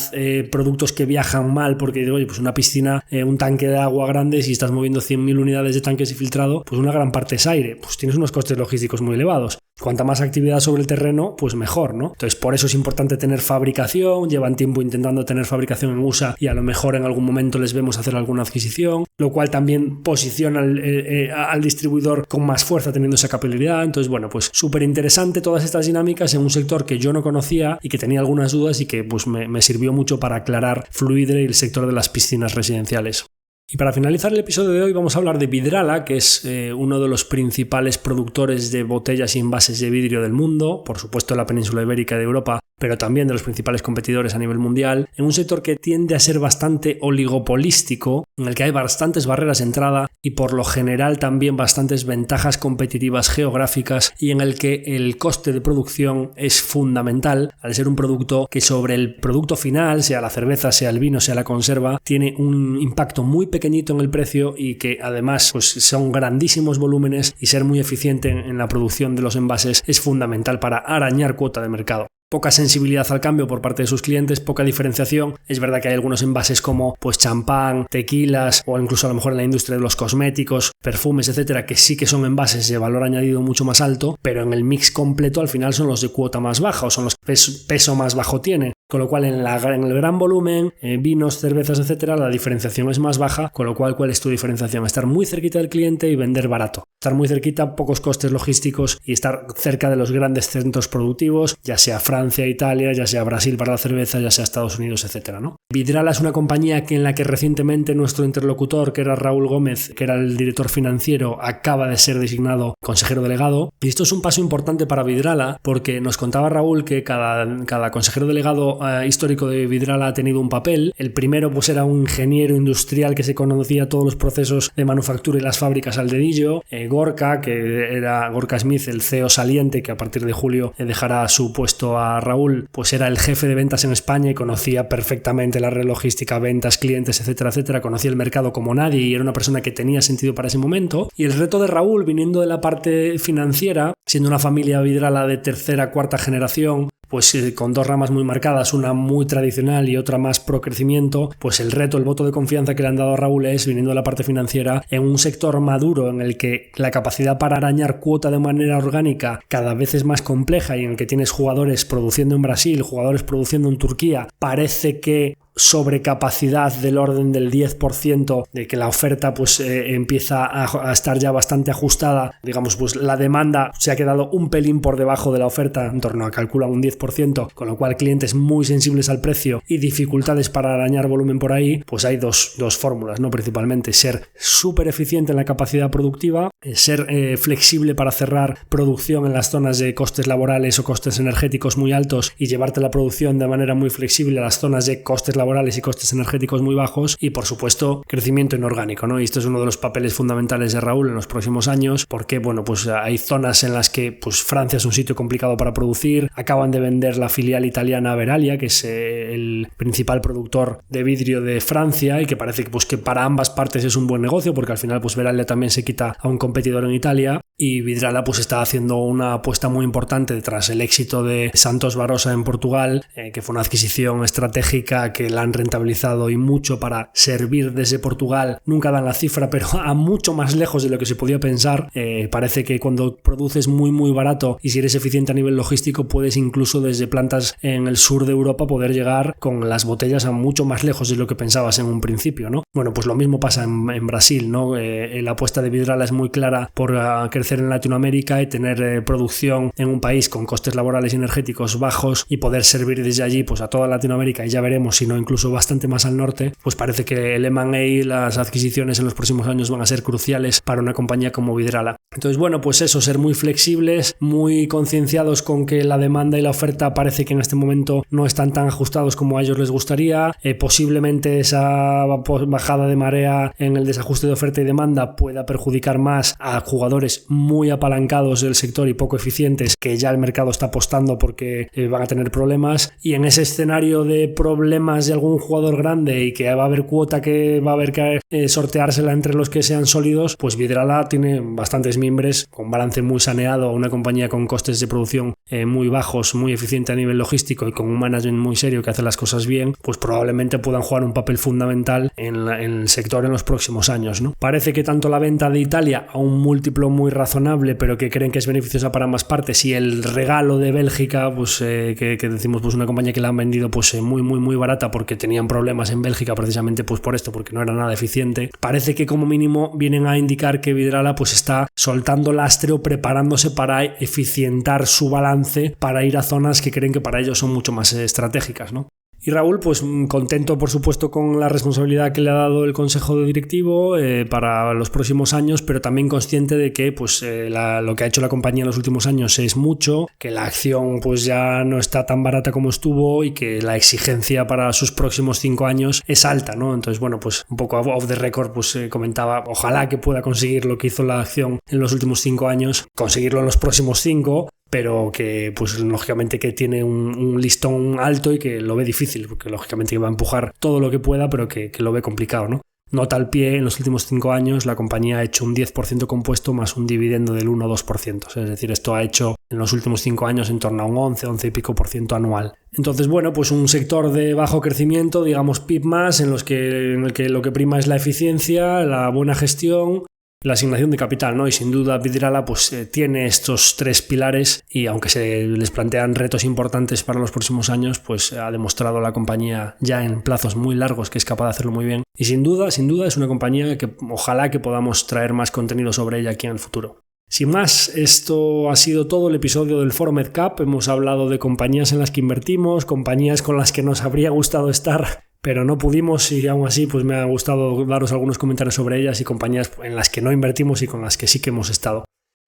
productos que viajan mal, porque oye, pues una piscina, un tanque de agua grande, si estás moviendo 100.000 unidades de tanques y filtrado, pues una gran parte es aire, pues tienes unos costes logísticos muy elevados. Cuanta más actividad sobre el terreno, pues mejor, ¿no? Entonces por eso es importante tener fabricación, llevan tiempo intentando tener fabricación en USA y a lo mejor en algún momento les vemos hacer alguna adquisición, lo cual también posiciona al distribuidor con más fuerza teniendo esa capilaridad. Entonces bueno, pues súper interesante todas estas dinámicas en un sector que yo no conocía y que tenía algunas dudas y que pues me sirvió mucho para aclarar Fluidra y el sector de las piscinas residenciales. Y para finalizar el episodio de hoy vamos a hablar de Vidrala, que es uno de los principales productores de botellas y envases de vidrio del mundo, por supuesto en la península ibérica de Europa, pero también de los principales competidores a nivel mundial, en un sector que tiende a ser bastante oligopolístico, en el que hay bastantes barreras de entrada y por lo general también bastantes ventajas competitivas geográficas y en el que el coste de producción es fundamental, al ser un producto que sobre el producto final, sea la cerveza, sea el vino, sea la conserva, tiene un impacto muy pequeñito en el precio y que además pues, son grandísimos volúmenes y ser muy eficiente en la producción de los envases es fundamental para arañar cuota de mercado. Poca sensibilidad al cambio por parte de sus clientes, poca diferenciación. Es verdad que hay algunos envases como pues champán, tequilas o incluso a lo mejor en la industria de los cosméticos, perfumes, etcétera, que sí que son envases de valor añadido mucho más alto, pero en el mix completo al final son los de cuota más baja o son los que peso más bajo tienen. con lo cual en el gran volumen, vinos, cervezas, etcétera, la diferenciación es más baja, con lo cual, ¿cuál es tu diferenciación? Estar muy cerquita del cliente y vender barato. Estar muy cerquita, pocos costes logísticos y estar cerca de los grandes centros productivos, ya sea Francia, Italia, ya sea Brasil para la cerveza, ya sea Estados Unidos, etcétera, ¿no? Vidrala es una compañía en la que recientemente nuestro interlocutor, que era Raúl Gómez, que era el director financiero, acaba de ser designado consejero delegado. Y esto es un paso importante para Vidrala, porque nos contaba Raúl que cada consejero delegado histórico de Vidrala ha tenido un papel. El primero pues era un ingeniero industrial que se conocía todos los procesos de manufactura y las fábricas al dedillo. Gorka, que era Gorka Smith, el CEO saliente, que a partir de julio dejará su puesto a Raúl, pues era el jefe de ventas en España y conocía perfectamente la red logística, ventas, clientes, etcétera, etcétera. Conocía el mercado como nadie y era una persona que tenía sentido para ese momento. Y el reto de Raúl, viniendo de la parte financiera, siendo una familia Vidrala de tercera, cuarta generación, pues con dos ramas muy marcadas, una muy tradicional y otra más pro crecimiento, pues el reto, el voto de confianza que le han dado a Raúl es, viniendo de la parte financiera, en un sector maduro en el que la capacidad para arañar cuota de manera orgánica cada vez es más compleja y en el que tienes jugadores produciendo en Brasil, jugadores produciendo en Turquía, parece que sobrecapacidad del orden del 10%, de que la oferta pues empieza a estar ya bastante ajustada, digamos, pues la demanda se ha quedado un pelín por debajo de la oferta, en torno a calculan un 10%, con lo cual clientes muy sensibles al precio y dificultades para arañar volumen por ahí. Pues hay dos fórmulas, ¿no? Principalmente ser súper eficiente en la capacidad productiva, ser flexible para cerrar producción en las zonas de costes laborales o costes energéticos muy altos y llevarte la producción de manera muy flexible a las zonas de costes laborales y costes energéticos muy bajos, y por supuesto crecimiento inorgánico, ¿no? Y esto es uno de los papeles fundamentales de Raúl en los próximos años, porque bueno, pues hay zonas en las que pues Francia es un sitio complicado para producir. Acaban de vender la filial italiana Veralia, que es el principal productor de vidrio de Francia y que parece que, pues, que para ambas partes es un buen negocio, porque al final pues Veralia también se quita a un competidor en Italia, y Vidrala pues está haciendo una apuesta muy importante tras el éxito de Santos Barossa en Portugal, que fue una adquisición estratégica que la han rentabilizado y mucho para servir desde Portugal. Nunca dan la cifra, pero a mucho más lejos de lo que se podía pensar. Parece que cuando produces muy muy barato y si eres eficiente a nivel logístico, puedes incluso desde plantas en el sur de Europa poder llegar con las botellas a mucho más lejos de lo que pensabas en un principio, ¿no? Bueno, pues lo mismo pasa en Brasil, ¿no? La apuesta de Vidrala es muy clara por crecer en Latinoamérica y tener producción en un país con costes laborales y energéticos bajos y poder servir desde allí pues a toda Latinoamérica, y ya veremos si no incluso bastante más al norte. Pues parece que el M&A y las adquisiciones en los próximos años van a ser cruciales para una compañía como Vidrala. Entonces bueno, pues eso, ser muy flexibles, muy concienciados con que la demanda y la oferta parece que en este momento no están tan ajustados como a ellos les gustaría. Posiblemente esa bajada de marea en el desajuste de oferta y demanda pueda perjudicar más a jugadores muy apalancados del sector y poco eficientes, que ya el mercado está apostando porque van a tener problemas. Y en ese escenario de problemas de algún jugador grande y que va a haber cuota que va a haber que sorteársela entre los que sean sólidos, pues Vidrala tiene bastantes mimbres, con balance muy saneado, una compañía con costes de producción muy bajos, muy eficiente a nivel logístico y con un management muy serio que hace las cosas bien, pues probablemente puedan jugar un papel fundamental en el sector en los próximos años, ¿no? Parece que tanto la venta de Italia a un múltiplo muy razonable, pero que creen que es beneficiosa para ambas partes, y el regalo de Bélgica, pues que decimos pues una compañía que la han vendido pues muy barata porque tenían problemas en Bélgica precisamente pues por esto, porque no era nada eficiente. Parece que como mínimo vienen a indicar que Vidrala pues está soltando lastre o preparándose para eficientar su balance para ir a zonas que creen que para ellos son mucho más estratégicas, ¿no? Y Raúl, pues contento por supuesto con la responsabilidad que le ha dado el consejo de directivo para los próximos años, pero también consciente de que pues lo que ha hecho la compañía en los últimos años es mucho, que la acción pues ya no está tan barata como estuvo y que la exigencia para sus próximos 5 años es alta, ¿no? Entonces bueno, pues un poco off the record pues comentaba, ojalá que pueda conseguir lo que hizo la acción en los últimos 5 años, conseguirlo en los próximos 5, pero que pues lógicamente que tiene un listón alto y que lo ve difícil, porque lógicamente va a empujar todo lo que pueda, pero que lo ve complicado, ¿no? Nota al pie, en los últimos 5 años la compañía ha hecho un 10% compuesto más un dividendo del 1 o 2%, es decir, esto ha hecho en los últimos 5 años en torno a un 11 y pico % anual. Entonces, bueno, pues un sector de bajo crecimiento, digamos PIB más, en el que lo que prima es la eficiencia, la buena gestión, la asignación de capital, ¿no? Y sin duda Vidrala pues tiene estos 3 pilares y aunque se les plantean retos importantes para los próximos años, pues ha demostrado la compañía ya en plazos muy largos que es capaz de hacerlo muy bien. Y sin duda es una compañía que ojalá que podamos traer más contenido sobre ella aquí en el futuro. Sin más, esto ha sido todo el episodio del Foro MedCap. Hemos hablado de compañías en las que invertimos, compañías con las que nos habría gustado estar, pero no pudimos, y aún así pues me ha gustado daros algunos comentarios sobre ellas, y compañías en las que no invertimos y con las que sí que hemos estado.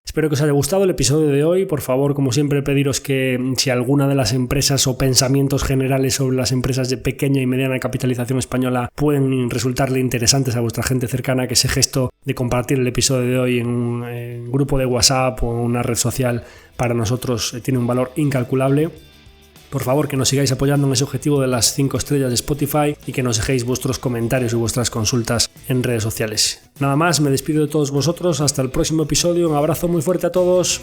Espero que os haya gustado el episodio de hoy. Por favor, como siempre, pediros que si alguna de las empresas o pensamientos generales sobre las empresas de pequeña y mediana capitalización española pueden resultarle interesantes a vuestra gente cercana, que ese gesto de compartir el episodio de hoy en un grupo de WhatsApp o en una red social para nosotros tiene un valor incalculable. Por favor, que nos sigáis apoyando en ese objetivo de las 5 estrellas de Spotify y que nos dejéis vuestros comentarios y vuestras consultas en redes sociales. Nada más, me despido de todos vosotros. Hasta el próximo episodio. Un abrazo muy fuerte a todos.